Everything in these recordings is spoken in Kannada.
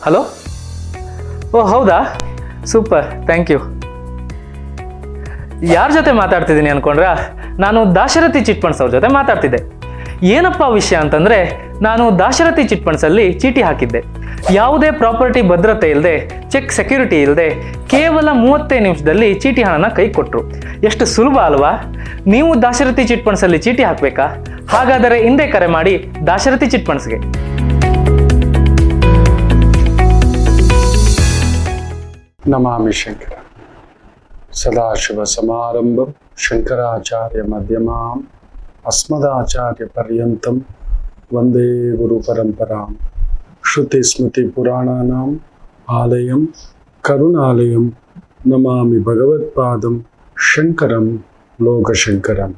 ಹಲೋ. ಓ ಹೌದಾ, ಸೂಪರ್, ಥ್ಯಾಂಕ್ ಯು. ಯಾರ ಜೊತೆ ಮಾತಾಡ್ತಿದ್ದೀನಿ ಅನ್ಕೊಂಡ್ರಾ? ನಾನು ದಾಶರಥಿ ಚಿಟ್ ಫಂಡ್ಸ್ ಅವ್ರ ಜೊತೆ ಮಾತಾಡ್ತಿದ್ದೆ. ಏನಪ್ಪ ವಿಷಯ ಅಂತಂದರೆ, ನಾನು ದಾಶರಥಿ ಚಿಟ್ ಫಂಡ್ಸಲ್ಲಿ ಚೀಟಿ ಹಾಕಿದ್ದೆ. ಯಾವುದೇ ಪ್ರಾಪರ್ಟಿ ಭದ್ರತೆ ಇಲ್ಲದೆ, ಚೆಕ್ ಸೆಕ್ಯೂರಿಟಿ ಇಲ್ಲದೆ, ಕೇವಲ 35 ನಿಮಿಷದಲ್ಲಿ ಚೀಟಿ ಹಣನ ಕೈ ಕೊಟ್ಟರು. ಎಷ್ಟು ಸುಲಭ ಅಲ್ವಾ? ನೀವು ದಾಶರಥಿ ಚಿಟ್ ಫಂಡ್ಸಲ್ಲಿ ಚೀಟಿ ಹಾಕಬೇಕಾ? ಹಾಗಾದರೆ ಹಿಂದೆ ಕರೆ ಮಾಡಿ ದಾಶರಥಿ ಚಿಟ್ ಫಂಡ್ಸ್ಗೆ. ನಮಾಮಿ ಶಂಕರ ಸದಾಶಿವ ಸಮಾರಂಭಂ ಶಂಕರಾಚಾರ್ಯ ಮಧ್ಯಮಾಂ ಅಸ್ಮದಾಚಾರ್ಯ ಪರ್ಯಂತಂ ವಂದೇ ಗುರು ಪರಂಪರಾಂ. ಶ್ರುತಿ ಸ್ಮೃತಿ ಪುರಾಣಾನಾಂ ಆಲಯಂ ಕರುಣಾಲಯಂ ನಮಾಮಿ ಭಗವತ್ಪಾದಂ ಶಂಕರಂ ಲೋಕಶಂಕರಂ.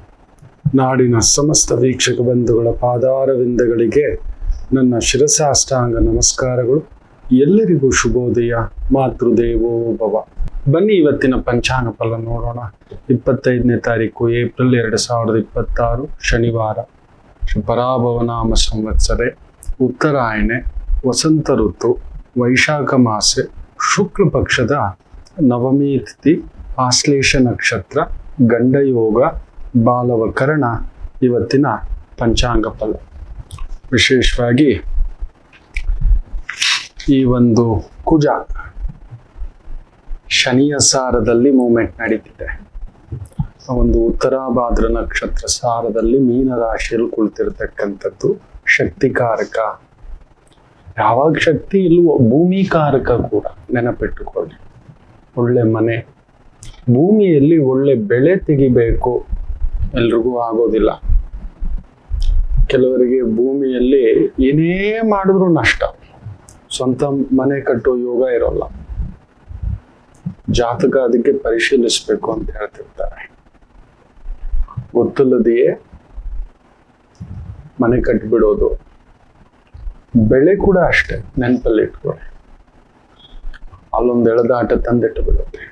ನಾಡಿನ ಸಮಸ್ತ ವೀಕ್ಷಕ ಬಂಧುಗಳ ಪಾದಾರವಿಂದಗಳಿಗೆ ನನ್ನ ಶಿರಸಾಷ್ಟಾಂಗ ನಮಸ್ಕಾರಗಳು. ಎಲ್ಲರಿಗೂ ಶುಭೋದಯ. ಮಾತೃದೇವೋ ಭವ. ಬನ್ನಿ ಇವತ್ತಿನ ಪಂಚಾಂಗ ಫಲ ನೋಡೋಣ. 25ನೇ ತಾರೀಕು ಏಪ್ರಿಲ್ 2026 ಶನಿವಾರ. ಪರಾಭವನಾಮ ಸಂವತ್ಸರೆ, ಉತ್ತರಾಯಣೆ, ವಸಂತ ಋತು, ವೈಶಾಖ ಮಾಸೆ, ಶುಕ್ಲ ಪಕ್ಷದ ನವಮಿ ತಿಥಿ, ಆಶ್ಲೇಷ ನಕ್ಷತ್ರ, ಗಂಡಯೋಗ, ಬಾಲವಕರಣ ಇವತ್ತಿನ ಪಂಚಾಂಗ ಫಲ. ವಿಶೇಷವಾಗಿ ಈ ಒಂದು ಕುಜ ಶನಿಯ ಸಾರದಲ್ಲಿ ಮೂವ್ಮೆಂಟ್ ನಡೀತಿದೆ. ಒಂದು ಉತ್ತರಾಭಾದ್ರ ನಕ್ಷತ್ರ ಸಾರದಲ್ಲಿ ಮೀನ ರಾಶಿಯಲ್ಲಿ ಕುಳಿತಿರ್ತಕ್ಕಂಥದ್ದು ಶಕ್ತಿಕಾರಕ. ಯಾವಾಗ ಶಕ್ತಿ ಇಲ್ವೋ ಭೂಮಿಕಾರಕ ಕೂಡ ನೆನಪಿಟ್ಟುಕೊಳ್ಳಿ. ಒಳ್ಳೆ ಮನೆ, ಭೂಮಿಯಲ್ಲಿ ಒಳ್ಳೆ ಬೆಳೆ ತೆಗಿಬೇಕು, ಎಲ್ರಿಗೂ ಆಗೋದಿಲ್ಲ. ಕೆಲವರಿಗೆ ಭೂಮಿಯಲ್ಲಿ ಏನೇ ಮಾಡಿದ್ರು ನಷ್ಟ. ಸ್ವಂತ ಮನೆ ಕಟ್ಟೋ ಯೋಗ ಇರೋಲ್ಲ. ಜಾತಕ ಅದಕ್ಕೆ ಪರಿಶೀಲಿಸ್ಬೇಕು ಅಂತ ಹೇಳ್ತಿರ್ತಾರೆ. ಗೊತ್ತಿಲ್ಲದೆಯೇ ಮನೆ ಕಟ್ಟಿಬಿಡೋದು. ಬೆಳೆ ಕೂಡ ಅಷ್ಟೇ, ನೆನಪಲ್ಲಿ ಇಟ್ಕೊಳ್ಳಿ. ಅಲ್ಲೊಂದು ಎಳೆದಾಟ ತಂದಿಟ್ಟು ಬಿಡುತ್ತೆ.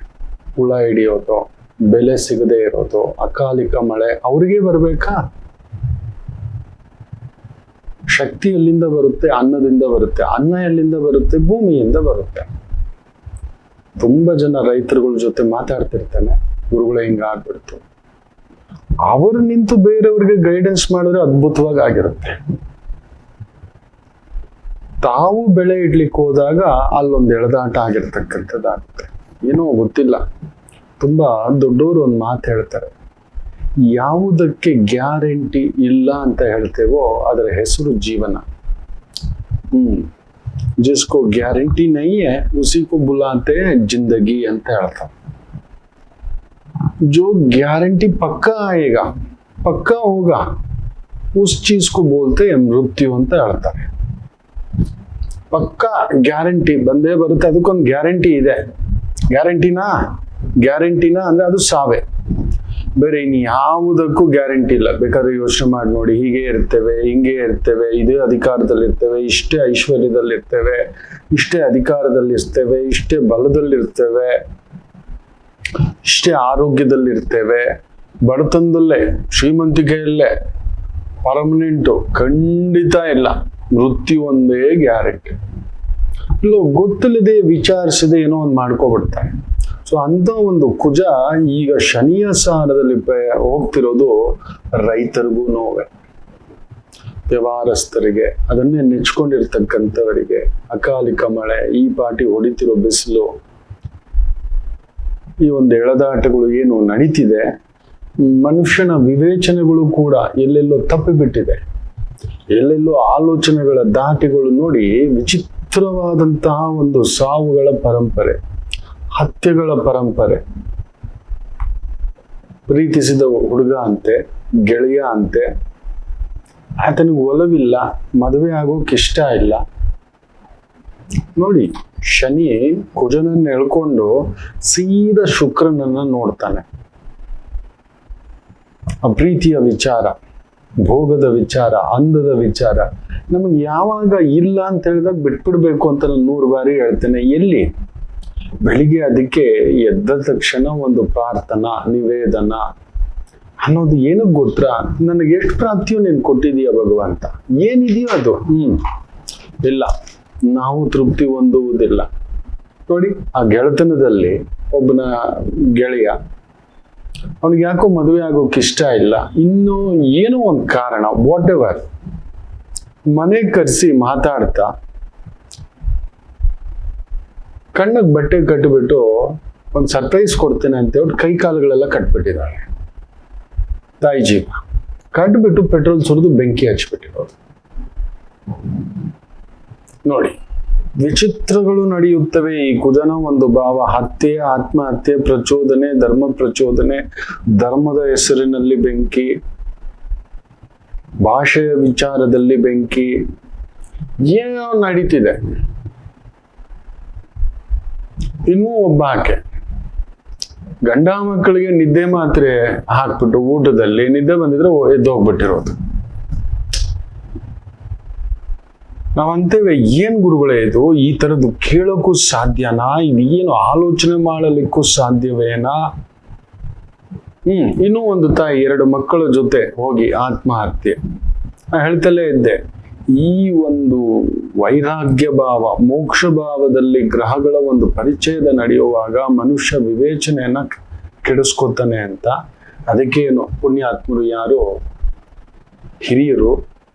ಹುಳ ಹಿಡಿಯೋದು, ಬೆಲೆ ಸಿಗದೆ ಇರೋದು, ಅಕಾಲಿಕ ಮಳೆ ಅವ್ರಿಗೆ ಬರ್ಬೇಕಾ? ಶಕ್ತಿ ಎಲ್ಲಿಂದ ಬರುತ್ತೆ? ಅನ್ನದಿಂದ ಬರುತ್ತೆ. ಅನ್ನ ಎಲ್ಲಿಂದ ಬರುತ್ತೆ? ಭೂಮಿಯಿಂದ ಬರುತ್ತೆ. ತುಂಬಾ ಜನ ರೈತರುಗಳ ಜೊತೆ ಮಾತಾಡ್ತಿರ್ತಾನೆ, ಗುರುಗಳೇ ಹಿಂಗ ಆಗ್ಬಿಡ್ತು. ಅವರು ನಿಂತು ಬೇರೆಯವ್ರಿಗೆ ಗೈಡೆನ್ಸ್ ಮಾಡಿದ್ರೆ ಅದ್ಭುತವಾಗಿ ಆಗಿರುತ್ತೆ. ತಾವು ಬೆಳೆ ಇಡ್ಲಿಕ್ಕೆ ಹೋದಾಗ ಅಲ್ಲೊಂದು ಎಳೆದಾಟ ಆಗಿರ್ತಕ್ಕಂಥದ್ದಾಗುತ್ತೆ. ಏನೋ ಗೊತ್ತಿಲ್ಲ. ತುಂಬಾ ದೊಡ್ಡವರು ಒಂದು ಮಾತು ಹೇಳ್ತಾರೆ, ಯಾವುದಕ್ಕೆ ಗ್ಯಾರಂಟಿ ಇಲ್ಲ ಅಂತ ಹೇಳ್ತೇವೋ ಅದರ ಹೆಸರು ಜೀವನ. ಜಿಸ್ಕೋ ಗ್ಯಾರಂಟಿ ನಹೀ ಹೈ ಉಸಿ ಕೋ ಬುಲಾತೆ ಜಿಂದಗಿ ಅಂತ ಹೇಳ್ತಾರೆ. जो गारंटी पक्का आएगा, पक्का होगा, उस चीज को बोलते हैं मृत्यु ಅಂತ ಹೇಳ್ತಾರೆ. ಪಕ್ಕಾ ಗ್ಯಾರಂಟಿ ಬಂದೇ ಬರುತ್ತೆ, ಅದಕ್ಕೊಂದು ಗ್ಯಾರಂಟಿ ಇದೆ. ಗ್ಯಾರಂಟಿನಾ ಅಂದ್ರೆ ಅದು ಸಾವೇ. ಬೇರೆ ಇನ್ ಯಾವುದಕ್ಕೂ ಗ್ಯಾರಂಟಿ ಇಲ್ಲ. ಬೇಕಾದ್ರೆ ಯೋಚನೆ ಮಾಡಿ ನೋಡಿ. ಹೀಗೆ ಇರ್ತೇವೆ, ಹಿಂಗೆ ಇರ್ತೇವೆ, ಇದೇ ಅಧಿಕಾರದಲ್ಲಿ ಇರ್ತೇವೆ, ಇಷ್ಟೇ ಐಶ್ವರ್ಯದಲ್ಲಿ ಇರ್ತೇವೆ, ಇಷ್ಟೇ ಅಧಿಕಾರದಲ್ಲಿ ಇರ್ತೇವೆ, ಇಷ್ಟೇ ಬಲದಲ್ಲಿ ಇರ್ತೇವೆ, ಇಷ್ಟೇ ಆರೋಗ್ಯದಲ್ಲಿ ಇರ್ತೇವೆ, ಬಡತನದಲ್ಲೇ ಶ್ರೀಮಂತಿಕೆಯಲ್ಲೇ ಪರ್ಮನೆಂಟು ಖಂಡಿತ ಇಲ್ಲ. ಮೃತ್ಯು ಒಂದೇ ಗ್ಯಾರಂಟಿ. ಇಲ್ಲೋ ಗೊತ್ತಿಲ್ಲದೆ ವಿಚಾರಿಸದೆ ಏನೋ ಒಂದು ಮಾಡ್ಕೊಬಿಡ್ತಾರೆ. ಸೊ ಅಂತ ಒಂದು ಕುಜ ಈಗ ಶನಿಯ ಸಾರದಲ್ಲಿ ಹೋಗ್ತಿರೋದು ರೈತರಿಗೂ ನೋವೆ, ವ್ಯವಹಾರಸ್ಥರಿಗೆ, ಅದನ್ನೇ ನೆಚ್ಕೊಂಡಿರ್ತಕ್ಕಂಥವರಿಗೆ, ಅಕಾಲಿಕ ಮಳೆ, ಈ ಪಾಟಿ ಹೊಡಿತಿರೋ ಬಿಸಿಲು, ಈ ಒಂದು ಎಳೆದಾಟಗಳು ಏನು ನಡೀತಿದೆ, ಮನುಷ್ಯನ ವಿವೇಚನೆಗಳು ಕೂಡ ಎಲ್ಲೆಲ್ಲೋ ತಪ್ಪಿಬಿಟ್ಟಿದೆ. ಎಲ್ಲೆಲ್ಲೋ ಆಲೋಚನೆಗಳ ದಾಟಿಗಳು ನೋಡಿ ವಿಚಿತ್ರವಾದಂತಹ ಒಂದು ಸಾವುಗಳ ಪರಂಪರೆ, ಹತ್ಯೆಗಳ ಪರಂಪರೆ. ಪ್ರೀತಿಸಿದ ಹುಡುಗ ಅಂತೆ, ಗೆಳೆಯ ಅಂತೆ, ಆತನಿಗೆ ಒಲವಿಲ್ಲ, ಮದುವೆ ಆಗೋಕೆ ಇಷ್ಟ ಇಲ್ಲ. ನೋಡಿ, ಶನಿ ಕುಜನನ್ನು ಎಳ್ಕೊಂಡು ಸೀದಾ ಶುಕ್ರನನ್ನ ನೋಡ್ತಾನೆ. ಆ ಪ್ರೀತಿಯ ವಿಚಾರ, ಭೋಗದ ವಿಚಾರ, ಅಂದದ ವಿಚಾರ ನಮಗೆ ಯಾವಾಗ ಇಲ್ಲ ಅಂತ ಹೇಳಿದಾಗ ಬಿಟ್ಬಿಡ್ಬೇಕು ಅಂತ ನಾನು 100 ಬಾರಿ ಹೇಳ್ತೇನೆ. ಎಲ್ಲಿ ಬೆಳಿಗ್ಗೆ ಅದಕ್ಕೆ ಎದ್ದ ತಕ್ಷಣ ಒಂದು ಪ್ರಾರ್ಥನಾ ನಿವೇದನ ಅನ್ನೋದು ಏನಕ್ಕೆ ಗೊತ್ತಾ? ನನಗೆ ಎಷ್ಟು ಪ್ರಾಪ್ತಿಯೋ ನೀನು ಕೊಟ್ಟಿದೀಯ ಭಗವಂತ, ಏನಿದೆಯೋ ಅದು ಇಲ್ಲ ನಾವು ತೃಪ್ತಿ ಹೊಂದುವುದಿಲ್ಲ. ನೋಡಿ, ಆ ಗೆಳೆತನದಲ್ಲಿ ಒಬ್ಬನ ಗೆಳೆಯ, ಅವನಿಗೆ ಯಾಕೋ ಮದುವೆ ಆಗೋಕೆ ಇಷ್ಟ ಇಲ್ಲ, ಇನ್ನೂ ಏನೋ ಒಂದು ಕಾರಣ, ವಾಟ್ ಎವರ್, ಮನೆ ಕರೆಸಿ ಮಾತಾಡ್ತಾ ಕಣ್ಣಿಗೆ ಬಟ್ಟೆ ಕಟ್ಟಿಬಿಟ್ಟು ಒಂದು ಸರ್ಪ್ರೈಸ್ ಕೊಡ್ತೇನೆ ಅಂತ ಹೇಳಿ ಕೈ ಕಾಲುಗಳೆಲ್ಲ ಕಟ್ಬಿಟ್ಟಿದ್ದಾಳೆ. ತಾಯಿ ಜೀವ ಕಟ್ಬಿಟ್ಟು ಪೆಟ್ರೋಲ್ ಸುರಿದು ಬೆಂಕಿ ಹಚ್ಬಿಟ್ಟಿರೋದು. ನೋಡಿ, ವಿಚಿತ್ರಗಳು ನಡೆಯುತ್ತವೆ. ಈ ಕುಜನ ಒಂದು ಭಾವ, ಹತ್ಯೆ, ಆತ್ಮಹತ್ಯೆ, ಪ್ರಚೋದನೆ, ಧರ್ಮ ಪ್ರಚೋದನೆ, ಧರ್ಮದ ಹೆಸರಿನಲ್ಲಿ ಬೆಂಕಿ, ಭಾಷೆಯ ವಿಚಾರದಲ್ಲಿ ಬೆಂಕಿ, ಏನೋ ನಡೀತಿದೆ. ಇನ್ನೂ ಒಬ್ಬ ಆಕೆ ಗಂಡ ಮಕ್ಕಳಿಗೆ ನಿದ್ದೆ ಮಾತ್ರೆ ಹಾಕ್ಬಿಟ್ಟು ಊಟದಲ್ಲಿ ನಿದ್ದೆ ಬಂದಿದ್ರೆ ಎದ್ದು ಹೋಗ್ಬಿಟ್ಟಿರೋದು. ನಾವಂತೇವೆ, ಏನ್ ಗುರುಗಳೇ ಇದು, ಈ ತರದ್ದು ಕೇಳೋಕ್ಕೂ ಸಾಧ್ಯನಾ, ಇದು ಏನು ಆಲೋಚನೆ ಮಾಡಲಿಕ್ಕೂ ಸಾಧ್ಯವೇನಾ? ಇನ್ನೂ ಒಂದು ತಾಯಿ 2 ಮಕ್ಕಳ ಜೊತೆ ಹೋಗಿ ಆತ್ಮಹತ್ಯೆ. ಹೇಳ್ತಲೇ ಇದ್ದೆ, ಈ ಒಂದು ವೈರಾಗ್ಯ ಭಾವ, ಮೋಕ್ಷ ಭಾವದಲ್ಲಿ ಗ್ರಹಗಳ ಒಂದು ಪರಿಚಯದ ನಡೆಯುವಾಗ ಮನುಷ್ಯ ವಿವೇಚನೆಯನ್ನ ಕೆಡಿಸ್ಕೊತಾನೆ ಅಂತ. ಅದಕ್ಕೇನು ಪುಣ್ಯಾತ್ಮರು ಯಾರು ಹಿರಿಯರು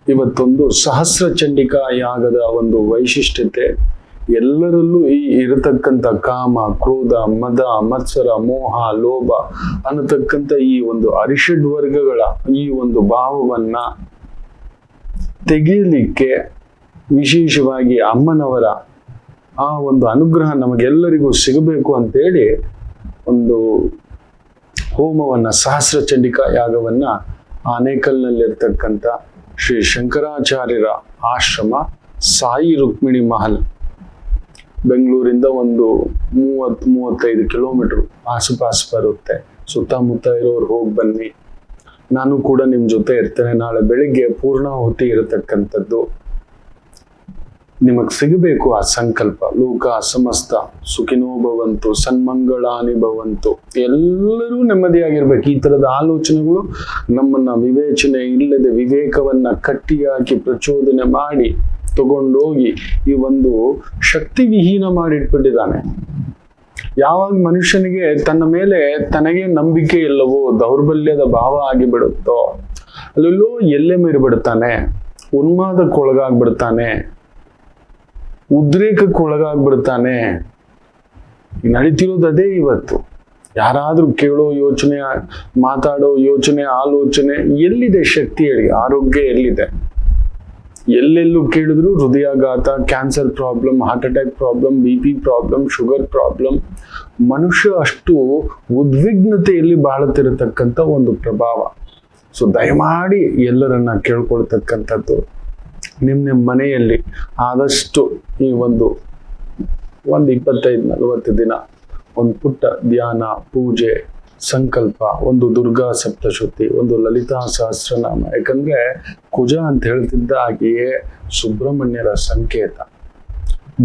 ಇವತ್ತೊಂದು ಸಹಸ್ರ ಚಂಡಿಕಾ ಯಾಗದ ಒಂದು ವೈಶಿಷ್ಟ್ಯತೆ, ಎಲ್ಲರಲ್ಲೂ ಈ ಇರತಕ್ಕಂಥ ಕಾಮ, ಕ್ರೋಧ, ಮದ, ಮತ್ಸರ, ಮೋಹ, ಲೋಭ ಅನ್ನತಕ್ಕಂಥ ಈ ಒಂದು ಅರಿಷಡ್ ವರ್ಗಗಳ ಈ ಒಂದು ಭಾವವನ್ನ ತೆಗೆಯಲಿಕ್ಕೆ ವಿಶೇಷವಾಗಿ ಅಮ್ಮನವರ ಆ ಒಂದು ಅನುಗ್ರಹ ನಮಗೆಲ್ಲರಿಗೂ ಸಿಗಬೇಕು ಅಂತೇಳಿ ಒಂದು ಹೋಮವನ್ನ, ಸಹಸ್ರ ಚಂಡಿಕಾ ಯಾಗವನ್ನ ಆನೇಕಲ್ನಲ್ಲಿರ್ತಕ್ಕಂಥ ಶ್ರೀ ಶಂಕರಾಚಾರ್ಯರ ಆಶ್ರಮ, ಸಾಯಿ ರುಕ್ಮಿಣಿ ಮಹಲ್, ಬೆಂಗಳೂರಿಂದ ಒಂದು 30-35 ಕಿಲೋಮೀಟರ್ ಆಸುಪಾಸು ಬರುತ್ತೆ. ಸುತ್ತಮುತ್ತ ಇರೋರು ಹೋಗಿ ಬನ್ನಿ. ನಾನು ಕೂಡ ನಿಮ್ ಜೊತೆ ಇರ್ತೇನೆ. ನಾಳೆ ಬೆಳಿಗ್ಗೆ ಪೂರ್ಣಾಹುತಿ ಇರತಕ್ಕಂಥದ್ದು. ನಿಮಗ್ ಸಿಗಬೇಕು ಆ ಸಂಕಲ್ಪ. ಲೋಕ ಸಮಸ್ತ ಸುಖಿನೋ ಭವಂತು, ಸನ್ಮಂಗಳಾನಿ ಭವಂತು. ಎಲ್ಲರೂ ನೆಮ್ಮದಿಯಾಗಿರ್ಬೇಕು. ಈ ತರದ ಆಲೋಚನೆಗಳು ನಮ್ಮನ್ನ ವಿವೇಚನೆ ಇಲ್ಲದೆ ವಿವೇಕವನ್ನ ಕಟ್ಟಿ ಹಾಕಿ ಪ್ರಚೋದನೆ ಮಾಡಿ ತಗೊಂಡೋಗಿ ಈ ಒಂದು ಶಕ್ತಿ ವಿಹೀನ ಮಾಡಿಟ್ಬಿಟ್ಟಿದ್ದಾನೆ. ಯಾವಾಗ ಮನುಷ್ಯನಿಗೆ ತನ್ನ ಮೇಲೆ ತನಗೆ ನಂಬಿಕೆ ಇಲ್ಲವೋ, ದೌರ್ಬಲ್ಯದ ಭಾವ ಆಗಿಬಿಡುತ್ತೋ, ಅಲ್ಲೆಲ್ಲೋ ಎಲ್ಲೆ ಮೀರಿಬಿಡ್ತಾನೆ, ಉನ್ಮಾದಕ್ಕೊಳಗಾಗ್ಬಿಡ್ತಾನೆ, ಉದ್ರೇಕಕ್ಕೆ ಒಳಗಾಗ್ಬಿಡ್ತಾನೆ. ನಡೀತಿರೋದು ಅದೇ ಇವತ್ತು. ಯಾರಾದ್ರೂ ಕೇಳೋ ಯೋಚನೆ, ಮಾತಾಡೋ ಯೋಚನೆ, ಆಲೋಚನೆ, ಎಲ್ಲಿದೆ ಶಕ್ತಿ ಹೇಳಿ? ಆರೋಗ್ಯ ಎಲ್ಲಿದೆ? ಎಲ್ಲೆಲ್ಲೂ ಕೇಳಿದ್ರು ಹೃದಯಾಘಾತ, cancer problem, heart attack problem, BP problem, sugar problem. ಮನುಷ್ಯ ಅಷ್ಟು ಉದ್ವಿಗ್ನತೆಯಲ್ಲಿ ಬಾಳುತ್ತಿರತಕ್ಕಂಥ ಒಂದು ಪ್ರಭಾವ. ಸೊ ದಯಮಾಡಿ ಎಲ್ಲರನ್ನ ಕೇಳ್ಕೊಳ್ತಕ್ಕಂಥದ್ದು, ನಿಮ್ಮ ಮನೆಯಲ್ಲಿ ಆದಷ್ಟು ಈ ಒಂದು 25-40 ದಿನ ಒಂದು ಪುಟ್ಟ ಧ್ಯಾನ, ಪೂಜೆ, ಸಂಕಲ್ಪ, ಒಂದು ದುರ್ಗಾ ಸಪ್ತಶುದ್ಧಿ, ಒಂದು ಲಲಿತಾ ಸಹಸ್ರನಾಮ. ಯಾಕಂದ್ರೆ ಕುಜ ಅಂತ ಹೇಳ್ತಿದ್ದ ಹಾಗೆಯೇ ಸುಬ್ರಹ್ಮಣ್ಯರ ಸಂಕೇತ.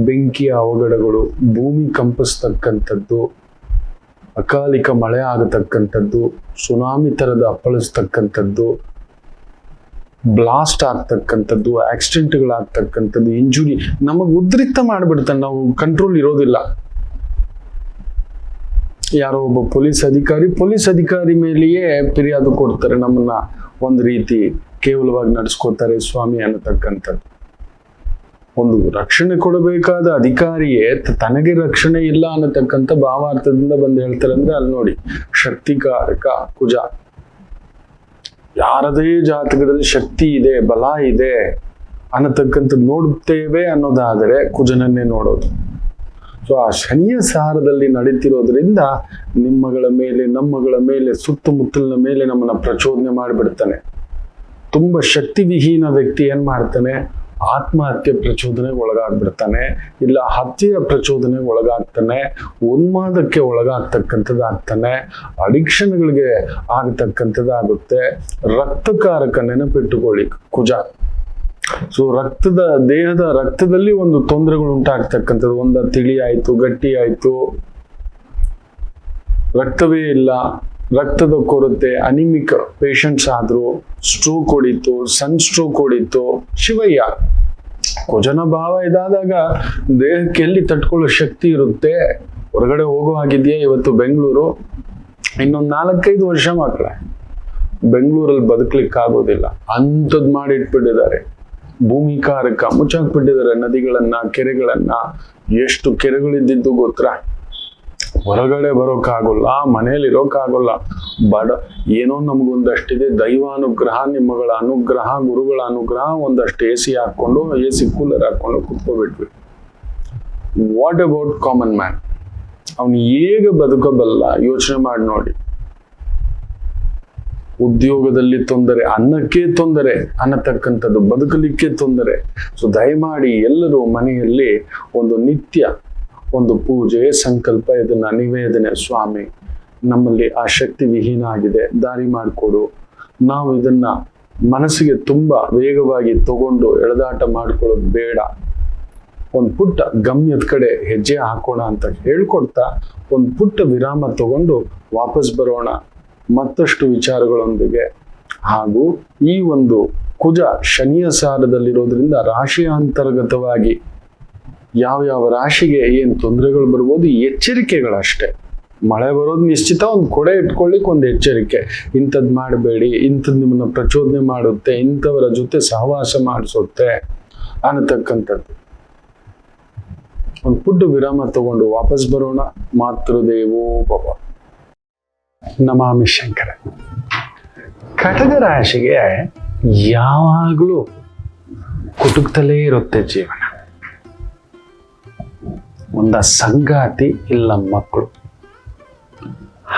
ಬೆಂಕಿಯ ಅವಘಡಗಳು, ಭೂಮಿ ಕಂಪಿಸ್ತಕ್ಕಂಥದ್ದು, ಅಕಾಲಿಕ ಮಳೆ ಆಗತಕ್ಕಂಥದ್ದು, ಸುನಾಮಿ ತರದ ಅಪ್ಪಳಿಸ್ತಕ್ಕಂಥದ್ದು, ಬ್ಲಾಸ್ಟ್ ಆಗ್ತಕ್ಕಂಥದ್ದು, ಆಕ್ಸಿಡೆಂಟ್ಗಳಾಗ್ತಕ್ಕಂಥದ್ದು, ಇಂಜುರಿ ನಮಗ್ ಉದ್ರಿಕ್ತ ಮಾಡ್ಬಿಡ್ತಾನೆ. ನಾವು ಕಂಟ್ರೋಲ್ ಇರೋದಿಲ್ಲ. ಯಾರೋ ಒಬ್ಬ ಪೊಲೀಸ್ ಅಧಿಕಾರಿ ಮೇಲೆಯೇ ಫಿರ್ಯಾದು ಕೊಡ್ತಾರೆ, ನಮ್ಮನ್ನ ಒಂದು ರೀತಿ ಕೇವಲವಾಗಿ ನಡೆಸ್ಕೋತಾರೆ ಸ್ವಾಮಿ ಅನ್ನತಕ್ಕಂಥದ್ದು. ಒಂದು ರಕ್ಷಣೆ ಕೊಡಬೇಕಾದ ಅಧಿಕಾರಿಯೇ ತನಗೆ ರಕ್ಷಣೆ ಇಲ್ಲ ಅನ್ನತಕ್ಕಂಥ ಭಾವಾರ್ಥದಿಂದ ಬಂದು ಹೇಳ್ತಾರೆ ಅಂದ್ರೆ ಅಲ್ಲಿ ನೋಡಿ, ಶಕ್ತಿಕಾರಕ ಕುಜ. ಯಾರದೇ ಜಾತಕದಲ್ಲಿ ಶಕ್ತಿ ಇದೆ, ಬಲ ಇದೆ ಅನ್ನತಕ್ಕಂಥದ್ದು ನೋಡುತ್ತೇವೆ ಅನ್ನೋದಾದರೆ ಕುಜನನ್ನೇ ನೋಡೋದು. ಸೊ ಆ ಶನಿಯ ಸಾರದಲ್ಲಿ ನಡೀತಿರೋದ್ರಿಂದ ನಿಮ್ಮಗಳ ಮೇಲೆ, ನಮ್ಮಗಳ ಮೇಲೆ, ಸುತ್ತಮುತ್ತಲಿನ ಮೇಲೆ ನಮ್ಮನ್ನ ಪ್ರಚೋದನೆ ಮಾಡಿಬಿಡ್ತಾನೆ. ತುಂಬಾ ಶಕ್ತಿ ವಿಹೀನ ವ್ಯಕ್ತಿ ಏನ್ ಮಾಡ್ತಾನೆ? ಆತ್ಮಹತ್ಯೆ ಪ್ರಚೋದನೆಗೆ ಒಳಗಾಗ್ಬಿಡ್ತಾನೆ, ಇಲ್ಲ ಹತ್ಯೆಯ ಪ್ರಚೋದನೆಗೆ ಒಳಗಾಗ್ತಾನೆ, ಉನ್ಮಾದಕ್ಕೆ ಒಳಗಾಗ್ತಕ್ಕಂಥದ್ದಾಗ್ತಾನೆ, ಅಡಿಕ್ಷನ್ಗಳಿಗೆ ಆಗತಕ್ಕಂಥದ್ದಾಗುತ್ತೆ. ರಕ್ತಕಾರಕ, ನೆನಪಿಟ್ಟುಕೊಳ್ಳಿ ಕುಜ. ಸೊ ದೇಹದ ರಕ್ತದಲ್ಲಿ ಒಂದು ತೊಂದರೆಗಳು ಉಂಟಾಗ್ತಕ್ಕಂಥದ್ದು. ಒಂದ ತಿಳಿ ಆಯ್ತು, ಗಟ್ಟಿ ಆಯ್ತು, ರಕ್ತವೇ ಇಲ್ಲ, ರಕ್ತದ ಕೊರತೆ, ಅನಿಮಿಕ್ ಪೇಷಂಟ್ಸ್ ಆದ್ರು, ಸ್ಟ್ರೋಕ್ ಹೊಡಿತು, ಸನ್ ಸ್ಟ್ರೋಕ್ ಹೊಡಿತು, ಶಿವಯ್ಯ ಕುಜನ ಭಾವ ಇದಾದಾಗ ದೇಹಕ್ಕೆ ಎಲ್ಲಿ ತಟ್ಕೊಳ್ಳೋ ಶಕ್ತಿ ಇರುತ್ತೆ? ಹೊರಗಡೆ ಹೋಗೋ ಆಗಿದೆಯಾ ಇವತ್ತು ಬೆಂಗಳೂರು? ಇನ್ನೊಂದು 4-5 ವರ್ಷ ಮಾತ್ರ ಬೆಂಗಳೂರಲ್ಲಿ ಬದುಕಲಿಕ್ಕೆ ಆಗೋದಿಲ್ಲ, ಅಂಥದ್ದು ಮಾಡಿಟ್ಬಿಟ್ಟಿದ್ದಾರೆ. ಭೂಮಿಕಾರಕ ಮುಚ್ಚಾಕ್ಬಿಟ್ಟಿದ್ದಾರೆ ನದಿಗಳನ್ನ, ಕೆರೆಗಳನ್ನ. ಎಷ್ಟು ಕೆರೆಗಳಿದ್ದಿದ್ದು ಗೊತ್ತಾ? ಹೊರಗಡೆ ಬರೋಕ್ಕಾಗೋಲ್ಲ, ಮನೇಲಿರೋಕ್ಕಾಗೋಲ್ಲ. ಏನೋ ನಮಗೊಂದಷ್ಟಿದೆ ದೈವಾನುಗ್ರಹ, ನಿಮ್ಮಗಳ ಅನುಗ್ರಹ, ಗುರುಗಳ ಅನುಗ್ರಹ, ಒಂದಷ್ಟು AC ಹಾಕೊಂಡು, AC ಕೂಲರ್ ಹಾಕೊಂಡು ಕುತ್ಕೋಬಿಟ್ವಿ. What about common man? ಅವನು ಹೇಗೆ ಬದುಕಬಲ್ಲ ಯೋಚನೆ ಮಾಡಿ ನೋಡಿ. ಉದ್ಯೋಗದಲ್ಲಿ ತೊಂದರೆ, ಅನ್ನಕ್ಕೆ ತೊಂದರೆ ಅನ್ನತಕ್ಕಂಥದ್ದು, ಬದುಕಲಿಕ್ಕೆ ತೊಂದರೆ. ಸೊ ದಯಮಾಡಿ ಎಲ್ಲರೂ ಮನೆಯಲ್ಲಿ ಒಂದು ನಿತ್ಯ ಒಂದು ಪೂಜೆ, ಸಂಕಲ್ಪ, ಇದನ್ನ ನಿವೇದನೆ, ಸ್ವಾಮಿ ನಮ್ಮಲ್ಲಿ ಆ ಶಕ್ತಿ ವಿಹೀನ ಆಗಿದೆ, ದಾರಿ ಮಾಡಿಕೊಡು. ನಾವು ಇದನ್ನ ಮನಸ್ಸಿಗೆ ತುಂಬಾ ವೇಗವಾಗಿ ತಗೊಂಡು ಎಳೆದಾಟ ಮಾಡ್ಕೊಳ್ಳೋದು ಬೇಡ. ಒಂದು ಪುಟ್ಟ ಗಮ್ಯದ ಕಡೆ ಹೆಜ್ಜೆ ಹಾಕೋಣ ಅಂತ ಹೇಳ್ಕೊಡ್ತಾ ಒಂದು ಪುಟ್ಟ ವಿರಾಮ ತಗೊಂಡು ವಾಪಸ್ ಬರೋಣ ಮತ್ತಷ್ಟು ವಿಚಾರಗಳೊಂದಿಗೆ. ಹಾಗೂ ಈ ಒಂದು ಕುಜ ಶನಿಯ ಸಾರದಲ್ಲಿರೋದ್ರಿಂದ ರಾಶಿಯ ಅಂತರ್ಗತವಾಗಿ ಯಾವ ರಾಶಿಗೆ ಏನು ತೊಂದರೆಗಳು ಬರ್ಬೋದು, ಎಚ್ಚರಿಕೆಗಳಷ್ಟೇ. ಮಳೆ ಬರೋದು ನಿಶ್ಚಿತ, ಒಂದು ಕೊಡೆ ಇಟ್ಕೊಳ್ಳಿಕ್ಕೆ ಒಂದು ಎಚ್ಚರಿಕೆ. ಇಂಥದ್ದು ಮಾಡಬೇಡಿ, ಇಂಥದ್ದು ನಿಮ್ಮನ್ನ ಪ್ರಚೋದನೆ ಮಾಡುತ್ತೆ, ಇಂಥವರ ಜೊತೆ ಸಹವಾಸ ಮಾಡಿಸುತ್ತೆ ಅನ್ನತಕ್ಕಂಥದ್ದು. ಒಂದು ಪುಟ್ಟ ವಿರಾಮ ತಗೊಂಡು ವಾಪಸ್ ಬರೋಣ. ಮಾತೃದೇವೋ ಭವ. ನಮಾಮಿ ಶಂಕರ. ಕಟಕ ರಾಶಿಗೆ ಯಾವಾಗಲೂ ಕುಟುಕ್ತಲೇ ಇರುತ್ತೆ ಜೀವನ. ಒಂದ ಸಂಗಾತಿ ಇಲ್ಲ ಮಕ್ಕಳು.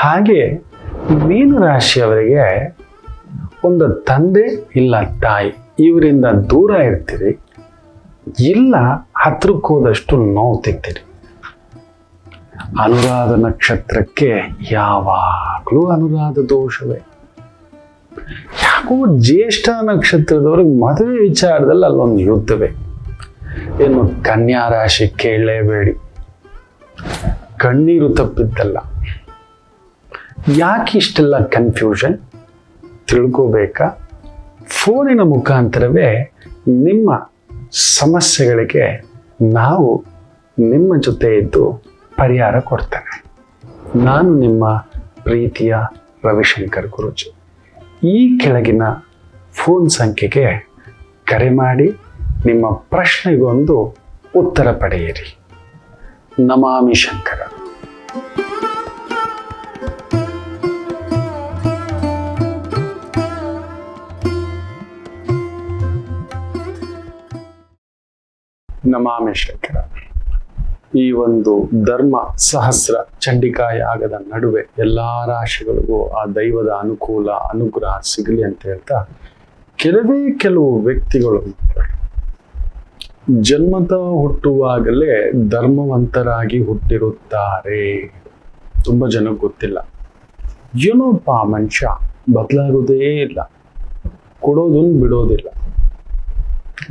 ಹಾಗೆ ಮೀನ ರಾಶಿಯವರಿಗೆ ಒಂದು ತಂದೆ ಇಲ್ಲ ತಾಯಿ, ಇವರಿಂದ ದೂರ ಇರ್ತೀರಿ, ಇಲ್ಲ ಹತ್ರಕ್ಕೆ ಹೋದಷ್ಟು ನೋವು ತಿಂತೀರಿ. ಅನುರಾಧ ನಕ್ಷತ್ರಕ್ಕೆ ಯಾವಾಗಲೂ ಅನುರಾಧ ದೋಷವೇ. ಯಾಕೋ ಜ್ಯೇಷ್ಠ ನಕ್ಷತ್ರದವ್ರಿಗೆ ಮದುವೆ ವಿಚಾರದಲ್ಲಿ ಅಲ್ಲೊಂದು ಯುದ್ಧವೇ. ಏನು ಕನ್ಯಾ ರಾಶಿ ಕೇಳಲೇಬೇಡಿ, ಕಣ್ಣೀರು ತಪ್ಪಿದ್ದಲ್ಲ. ಯಾಕೆ ಇಷ್ಟೆಲ್ಲ ಕನ್ಫ್ಯೂಷನ್ ತಿಳ್ಕೋಬೇಕಾ? ಫೋನಿನ ಮುಖಾಂತರವೇ ನಿಮ್ಮ ಸಮಸ್ಯೆಗಳಿಗೆ ನಾವು ನಿಮ್ಮ ಜೊತೆ ಇದ್ದು ಪರಿಹಾರ ಕೊಡ್ತೇನೆ. ನಾನು ನಿಮ್ಮ ಪ್ರೀತಿಯ ರವಿಶಂಕರ್ ಗುರೂಜಿ. ಈ ಕೆಳಗಿನ ಫೋನ್ ಸಂಖ್ಯೆಗೆ ಕರೆ ಮಾಡಿ ನಿಮ್ಮ ಪ್ರಶ್ನೆಗೊಂದು ಉತ್ತರ ಪಡೆಯಿರಿ. ನಮಾಮಿ ಶಂಕರ. ನಮಾಮಿ ಶಂಕರ. ಈ ಒಂದು ಧರ್ಮ ಸಹಸ್ರ ಚಂಡಿಕಾ ಯಾಗದ ನಡುವೆ ಎಲ್ಲಾ ರಾಶಿಗಳಿಗೂ ಆ ದೈವದ ಅನುಕೂಲ ಅನುಗ್ರಹ ಸಿಗಲಿ ಅಂತ ಹೇಳ್ತಾ, ಕೆಲವು ವ್ಯಕ್ತಿಗಳು ಜನ್ಮತ ಹುಟ್ಟುವಾಗಲೇ ಧರ್ಮವಂತರಾಗಿ ಹುಟ್ಟಿರುತ್ತಾರೆ. ತುಂಬಾ ಜನಕ್ಕೆ ಗೊತ್ತಿಲ್ಲ. ಏನೋಪ್ಪ ಮನುಷ್ಯ ಬದಲಾಗೋದೇ ಇಲ್ಲ, ಕೊಡೋದನ್ನು ಬಿಡೋದಿಲ್ಲ.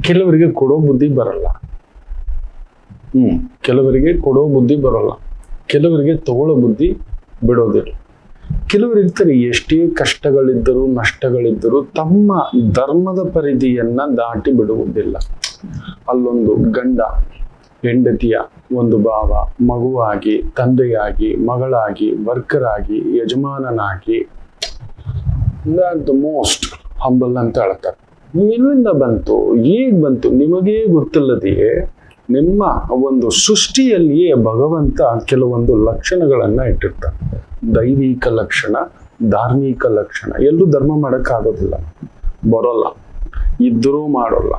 ಕೆಲವರಿಗೆ ಕೊಡೋ ಬುದ್ಧಿ ಬರಲ್ಲ, ಕೆಲವರಿಗೆ ಕೊಡೋ ಬುದ್ಧಿ ಬರೋಲ್ಲ, ಕೆಲವರಿಗೆ ತಗೊಳ್ಳೋ ಬುದ್ಧಿ ಬಿಡೋದಿಲ್ಲ. ಕೆಲವರು ಇರ್ತಾರೆ, ಎಷ್ಟೇ ಕಷ್ಟಗಳಿದ್ದರೂ ನಷ್ಟಗಳಿದ್ದರೂ ತಮ್ಮ ಧರ್ಮದ ಪರಿಧಿಯನ್ನ ದಾಟಿ ಬಿಡುವುದಿಲ್ಲ. ಅಲ್ಲೊಂದು ಗಂಡ ಹೆಂಡತಿಯ ಒಂದು ಭಾವ, ಮಗುವಾಗಿ, ತಂದೆಯಾಗಿ, ಮಗಳಾಗಿ, ವರ್ಕರ್ ಆಗಿ, ಯಜಮಾನನಾಗಿ, ದ ಮೋಸ್ಟ್ ಹಂಬಲ್ ಅಂತ ಹೇಳ್ತಾರೆ. ಎಲ್ಲಿಂದ ಬಂತು, ಹೇಗ್ ಬಂತು ನಿಮಗೇ ಗೊತ್ತಿಲ್ಲದೆಯೇ ನಿಮ್ಮ ಒಂದು ಸೃಷ್ಟಿಯಲ್ಲಿಯೇ ಭಗವಂತ ಕೆಲವೊಂದು ಲಕ್ಷಣಗಳನ್ನ ಇಟ್ಟಿರ್ತಾನೆ. ದೈವಿಕ ಲಕ್ಷಣ, ಧಾರ್ಮಿಕ ಲಕ್ಷಣ. ಎಲ್ಲೂ ಧರ್ಮ ಮಾಡೋಕ್ಕಾಗೋದಿಲ್ಲ, ಬರೋಲ್ಲ, ಇದ್ದರೂ ಮಾಡೋಲ್ಲ.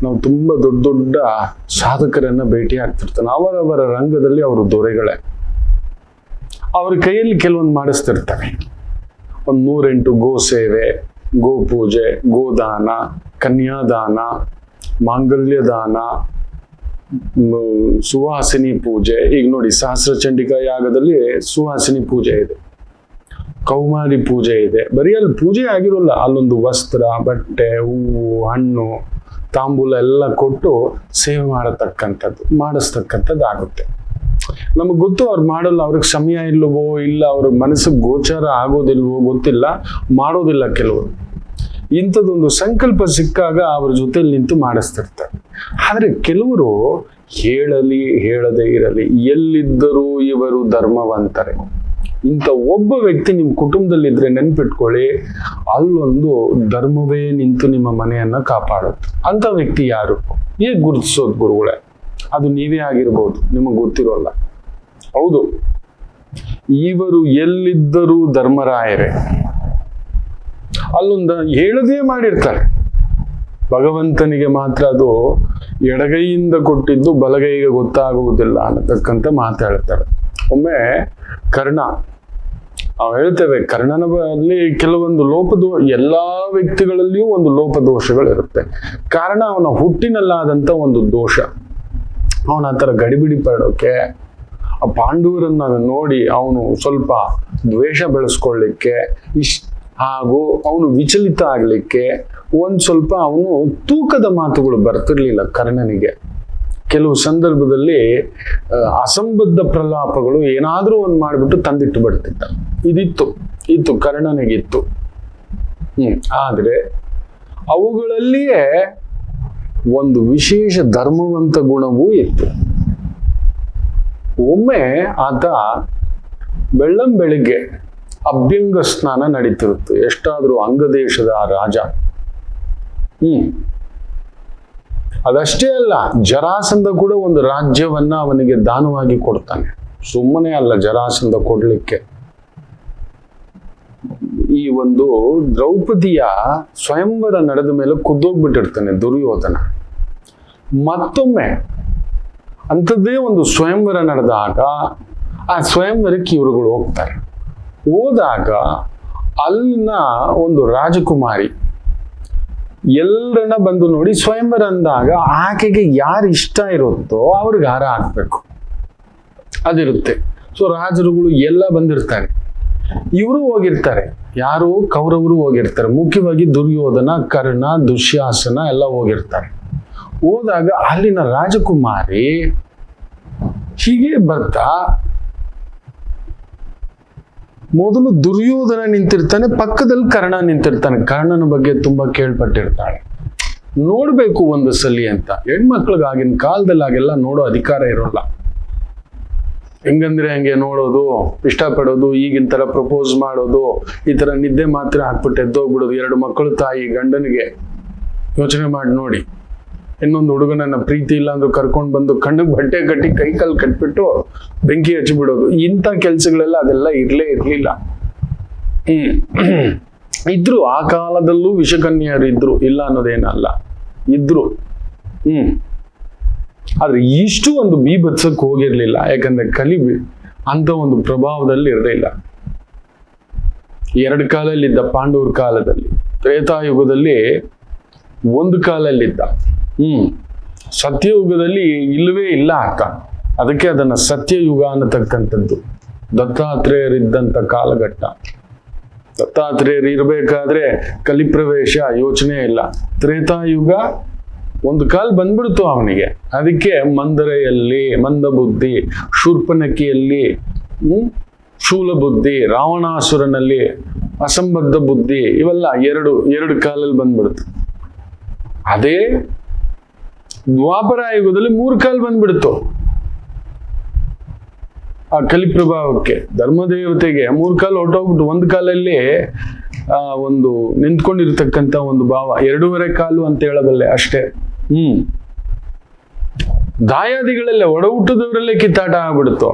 ನಾವು ತುಂಬಾ ದೊಡ್ಡ ಸಾಧಕರನ್ನ ಭೇಟಿ ಆಗ್ತಿರ್ತಾನೆ. ಅವರವರ ರಂಗದಲ್ಲಿ ಅವರು ದೊರೆಗಳೇ. ಅವ್ರ ಕೈಯಲ್ಲಿ ಕೆಲವೊಂದು ಮಾಡಿಸ್ತಿರ್ತಾರೆ. ಒಂದು 108 ಗೋ ಸೇವೆ, ಗೋ ಪೂಜೆ, ಗೋದಾನ, ಕನ್ಯಾದಾನ, ಮಾಂಗಲ್ಯದಾನ, ಸುವಾಸಿನಿ ಪೂಜೆ. ಈಗ ನೋಡಿ, ಸಹಸ್ರ ಚಂಡಿಕಾ ಯಾಗದಲ್ಲಿ ಸುವಾಸಿನಿ ಪೂಜೆ ಇದೆ, ಕೌಮಾರಿ ಪೂಜೆ ಇದೆ. ಬರೀ ಅಲ್ಲಿ ಪೂಜೆ ಆಗಿರೋಲ್ಲ, ಅಲ್ಲೊಂದು ವಸ್ತ್ರ, ಬಟ್ಟೆ, ಹೂವು, ಹಣ್ಣು, ತಾಂಬೂಲ ಎಲ್ಲ ಕೊಟ್ಟು ಸೇವೆ ಮಾಡಿಸ್ತಕ್ಕಂಥದ್ದು ಆಗುತ್ತೆ. ನಮಗ್ ಗೊತ್ತು ಅವ್ರು ಮಾಡಲ್ಲ, ಅವ್ರಿಗೆ ಸಮಯ ಇಲ್ಲವೋ ಇಲ್ಲ, ಅವ್ರ ಮನಸ್ಸಿಗೆ ಗೋಚಾರ ಆಗೋದಿಲ್ವೋ ಗೊತ್ತಿಲ್ಲ, ಮಾಡೋದಿಲ್ಲ ಕೆಲವರು. ಇಂಥದ್ದೊಂದು ಸಂಕಲ್ಪ ಸಿಕ್ಕಾಗ ಅವ್ರ ಜೊತೆಲಿ ನಿಂತು ಮಾಡಿಸ್ತಿರ್ತಾರೆ. ಆದ್ರೆ ಕೆಲವರು ಹೇಳಲಿ ಹೇಳದೇ ಇರಲಿ ಎಲ್ಲಿದ್ದರೂ ಇವರು ಧರ್ಮವಂತರೆ. ಇಂಥ ಒಬ್ಬ ವ್ಯಕ್ತಿ ನಿಮ್ಮ ಕುಟುಂಬದಲ್ಲಿದ್ರೆ ನೆನ್ಪಿಟ್ಕೊಳ್ಳಿ, ಅಲ್ಲೊಂದು ಧರ್ಮವೇ ನಿಂತು ನಿಮ್ಮ ಮನೆಯನ್ನ ಕಾಪಾಡುತ್ತೆ. ಅಂತ ವ್ಯಕ್ತಿ ಯಾರು? ಹೇಗೆ ಗುರುತಿಸೋದು ಗುರುಗಳೇ? ಅದು ನೀವೇ ಆಗಿರ್ಬೋದು, ನಿಮಗೆ ಗೊತ್ತಿರೋಲ್ಲ. ಹೌದು, ಇವರು ಎಲ್ಲಿದ್ದರೂ ಧರ್ಮರಾಯರೇ. ಅಲ್ಲೊಂದು ಹೇಳದೇ ಮಾಡಿರ್ತಾರೆ. ಭಗವಂತನಿಗೆ ಮಾತ್ರ ಅದು ಎಡಗೈಯಿಂದ ಕೊಟ್ಟಿದ್ದು ಬಲಗೈಗೆ ಗೊತ್ತಾಗುವುದಿಲ್ಲ ಅನ್ನತಕ್ಕಂಥ ಮಾತಾಡ್ತಾರೆ. ಒಮ್ಮೆ ಕರ್ಣ, ನಾವು ಹೇಳ್ತೇವೆ ಕರ್ಣನಲ್ಲಿ ಕೆಲವೊಂದು ಎಲ್ಲಾ ವ್ಯಕ್ತಿಗಳಲ್ಲಿಯೂ ಒಂದು ಲೋಪದೋಷಗಳಿರುತ್ತೆ. ಕಾರಣ ಅವನ ಹುಟ್ಟಿನಲ್ಲಾದಂಥ ಒಂದು ದೋಷ. ಅವನ ಆ ಥರ ಗಡಿಬಿಡಿ ಪಡೋಕೆ, ಆ ಪಾಂಡವರನ್ನ ನೋಡಿ ಅವನು ಸ್ವಲ್ಪ ದ್ವೇಷ ಬೆಳೆಸ್ಕೊಳ್ಳಿಕ್ಕೆ, ಹಾಗೂ ಅವನು ವಿಚಲಿತ ಆಗ್ಲಿಕ್ಕೆ ಒಂದ್ ಸ್ವಲ್ಪ ಅವನು ತೂಕದ ಮಾತುಗಳು ಬರ್ತಿರ್ಲಿಲ್ಲ ಕರ್ಣನಿಗೆ. ಕೆಲವು ಸಂದರ್ಭದಲ್ಲಿ ಅಸಂಬದ್ಧ ಪ್ರಲಾಪಗಳು ಏನಾದ್ರೂ ಒಂದ್ ಮಾಡ್ಬಿಟ್ಟು ತಂದಿಟ್ಟು ಬಿಡ್ತಿದ್ದ. ಇತ್ತು ಕರ್ಣನಿಗಿತ್ತು. ಆದ್ರೆ ಅವುಗಳಲ್ಲಿಯೇ ಒಂದು ವಿಶೇಷ ಧರ್ಮವಂತ ಗುಣವೂ ಇತ್ತು. ಒಮ್ಮೆ ಆತ ಬೆಳ್ಳಂಬೆಳಿಗ್ಗೆ ಅಭ್ಯಂಗ ಸ್ನಾನ ನಡೀತಿರುತ್ತೆ. ಎಷ್ಟಾದ್ರೂ ಅಂಗದೇಶದ ರಾಜ. ಅದಷ್ಟೇ ಅಲ್ಲ, ಜರಾಸಂಧ ಕೂಡ ಒಂದು ರಾಜ್ಯವನ್ನ ಅವನಿಗೆ ದಾನವಾಗಿ ಕೊಡ್ತಾನೆ. ಸುಮ್ಮನೆ ಅಲ್ಲ ಜರಾಸಂಧ ಕೊಡ್ಲಿಕ್ಕೆ. ಈ ಒಂದು ದ್ರೌಪದಿಯ ಸ್ವಯಂವರ ನಡೆದ ಮೇಲೆ ಕುದ್ದೋಗ್ಬಿಟ್ಟಿರ್ತಾನೆ ದುರ್ಯೋಧನ. ಮತ್ತೊಮ್ಮೆ ಅಂಥದ್ದೇ ಒಂದು ಸ್ವಯಂವರ ನಡೆದಾಗ ಆ ಸ್ವಯಂವರಕ್ಕೆ ಇವರುಗಳು ಹೋಗ್ತಾರೆ. ಹೋದಾಗ ಅಲ್ಲಿನ ಒಂದು ರಾಜಕುಮಾರಿ ಎಲ್ಲರನ್ನ ಬಂದು ನೋಡಿ ಸ್ವಯಂವರ ಅಂದಾಗ ಆಕೆಗೆ ಯಾರು ಇಷ್ಟ ಇರುತ್ತೋ ಅವ್ರಿಗೆ ಹಾರ ಹಾಕ್ಬೇಕು, ಅದಿರುತ್ತೆ. ಸೊ ರಾಜರುಗಳು ಎಲ್ಲ ಬಂದಿರ್ತಾರೆ, ಇವರು ಹೋಗಿರ್ತಾರೆ. ಯಾರು? ಕೌರವರು ಹೋಗಿರ್ತಾರೆ. ಮುಖ್ಯವಾಗಿ ದುರ್ಯೋಧನ, ಕರ್ಣ, ದುಶ್ಯಾಸನ ಎಲ್ಲ ಹೋಗಿರ್ತಾರೆ. ಹೋದಾಗ ಅಲ್ಲಿನ ರಾಜಕುಮಾರಿ ಹೀಗೆ ಬರ್ತಾ ಮೊದಲು ದುರ್ಯೋಧನ ನಿಂತಿರ್ತಾನೆ, ಪಕ್ಕದಲ್ಲಿ ಕರ್ಣ ನಿಂತಿರ್ತಾನೆ. ಕರ್ಣನ ಬಗ್ಗೆ ತುಂಬಾ ಕೇಳ್ಪಟ್ಟಿರ್ತಾಳೆ. ನೋಡ್ಬೇಕು ಒಂದು ಸಲಿ ಅಂತ. ಹೆಣ್ಮಕ್ಳಿಗೆ ಆಗಿನ ಕಾಲದಲ್ಲಿ ಹಾಗೆಲ್ಲ ನೋಡೋ ಅಧಿಕಾರ ಇರೋಲ್ಲ. ಹೆಂಗಂದ್ರೆ ಹಂಗೆ ನೋಡೋದು, ಇಷ್ಟಪಡೋದು, ಈಗಿನ ತರ ಪ್ರಪೋಸ್ ಮಾಡೋದು, ಈ ತರ ನಿದ್ದೆ ಮಾತ್ರ ಹಾಕ್ಬಿಟ್ಟು ಎದ್ದೋಗ್ಬಿಡೋದು. 2 ಮಕ್ಕಳು ತಾಯಿ ಗಂಡನಿಗೆ. ಯೋಚನೆ ಮಾಡಿ ನೋಡಿ, ಇನ್ನೊಂದು ಹುಡುಗನನ್ನ ಪ್ರೀತಿ ಇಲ್ಲ ಅಂದ್ರೂ ಕರ್ಕೊಂಡು ಬಂದು ಕಣ್ಣಿಗೆ ಬಟ್ಟೆ ಕಟ್ಟಿ ಕೈ ಕಾಲು ಕಟ್ಬಿಟ್ಟು ಬೆಂಕಿ ಹಚ್ಚಿಬಿಡೋದು. ಇಂಥ ಕೆಲ್ಸಗಳೆಲ್ಲ ಅದೆಲ್ಲ ಇರ್ಲಿಲ್ಲ. ಇದ್ರು ಆ ಕಾಲದಲ್ಲೂ ವಿಷಕನ್ಯರು ಇದ್ರು, ಇಲ್ಲ ಅನ್ನೋದೇನಲ್ಲ, ಇದ್ರು. ಆದ್ರೆ ಇಷ್ಟು ಒಂದು ಬೀಭತ್ಸಕ್ಕೆ ಹೋಗಿರ್ಲಿಲ್ಲ. ಯಾಕಂದ್ರೆ ಕಲಿ ಅಂತ ಒಂದು ಪ್ರಭಾವದಲ್ಲಿ ಇರಲಿಲ್ಲ. 2 ಕಾಲಲ್ಲಿದ್ದ ಪಾಂಡವರ ಕಾಲದಲ್ಲಿ, ತ್ರೇತಾಯುಗದಲ್ಲಿ 1 ಕಾಲಲ್ಲಿದ್ದ. ಸತ್ಯಯುಗದಲ್ಲಿ ಇಲ್ಲವೇ ಇಲ್ಲ ಆತ. ಅದಕ್ಕೆ ಅದನ್ನ ಸತ್ಯಯುಗ ಅನ್ನತಕ್ಕಂಥದ್ದು. ದತ್ತಾತ್ರೇಯರಿದ್ದಂಥ ಕಾಲಘಟ್ಟ. ದತ್ತಾತ್ರೇಯರು ಇರ್ಬೇಕಾದ್ರೆ ಕಲಿಪ್ರವೇಶ ಯೋಚನೆ ಇಲ್ಲ. ತ್ರೇತಾಯುಗ 1 ಕಾಲ ಬಂದ್ಬಿಡ್ತು ಅವನಿಗೆ. ಅದಕ್ಕೆ ಮಂದರೆಯಲ್ಲಿ ಮಂದಬುದ್ಧಿ, ಶೂರ್ಪನಖಿಯಲ್ಲಿ ಶೂಲ ಬುದ್ಧಿ, ರಾವಣಾಸುರನಲ್ಲಿ ಅಸಂಬದ್ಧ ಬುದ್ಧಿ, ಇವೆಲ್ಲ ಎರಡು ಕಾಲಲ್ಲಿ ಬಂದ್ಬಿಡ್ತು. ಅದೇ ದ್ವಾಪರ ಯುಗದಲ್ಲಿ 3 ಕಾಲ ಬಂದ್ಬಿಡ್ತು. ಆ ಕಲಿಪ್ರಭಾವಕ್ಕೆ, ಧರ್ಮದೇವತೆಗೆ 3 ಕಾಲ ಹೊರಟೋಗ್ಬಿಟ್ಟು 1 ಕಾಲಲ್ಲಿ ಒಂದು ನಿಂತ್ಕೊಂಡಿರ್ತಕ್ಕಂಥ ಒಂದು ಭಾವ. 2.5 ಕಾಲು ಅಂತ ಹೇಳಬಲ್ಲೆ ಅಷ್ಟೇ. ದಾಯಾದಿಗಳಲ್ಲೇ ಒಡ ಹುಟ್ಟದವರಲ್ಲೇ ಕಿತ್ತಾಟ ಆಗ್ಬಿಡ್ತು.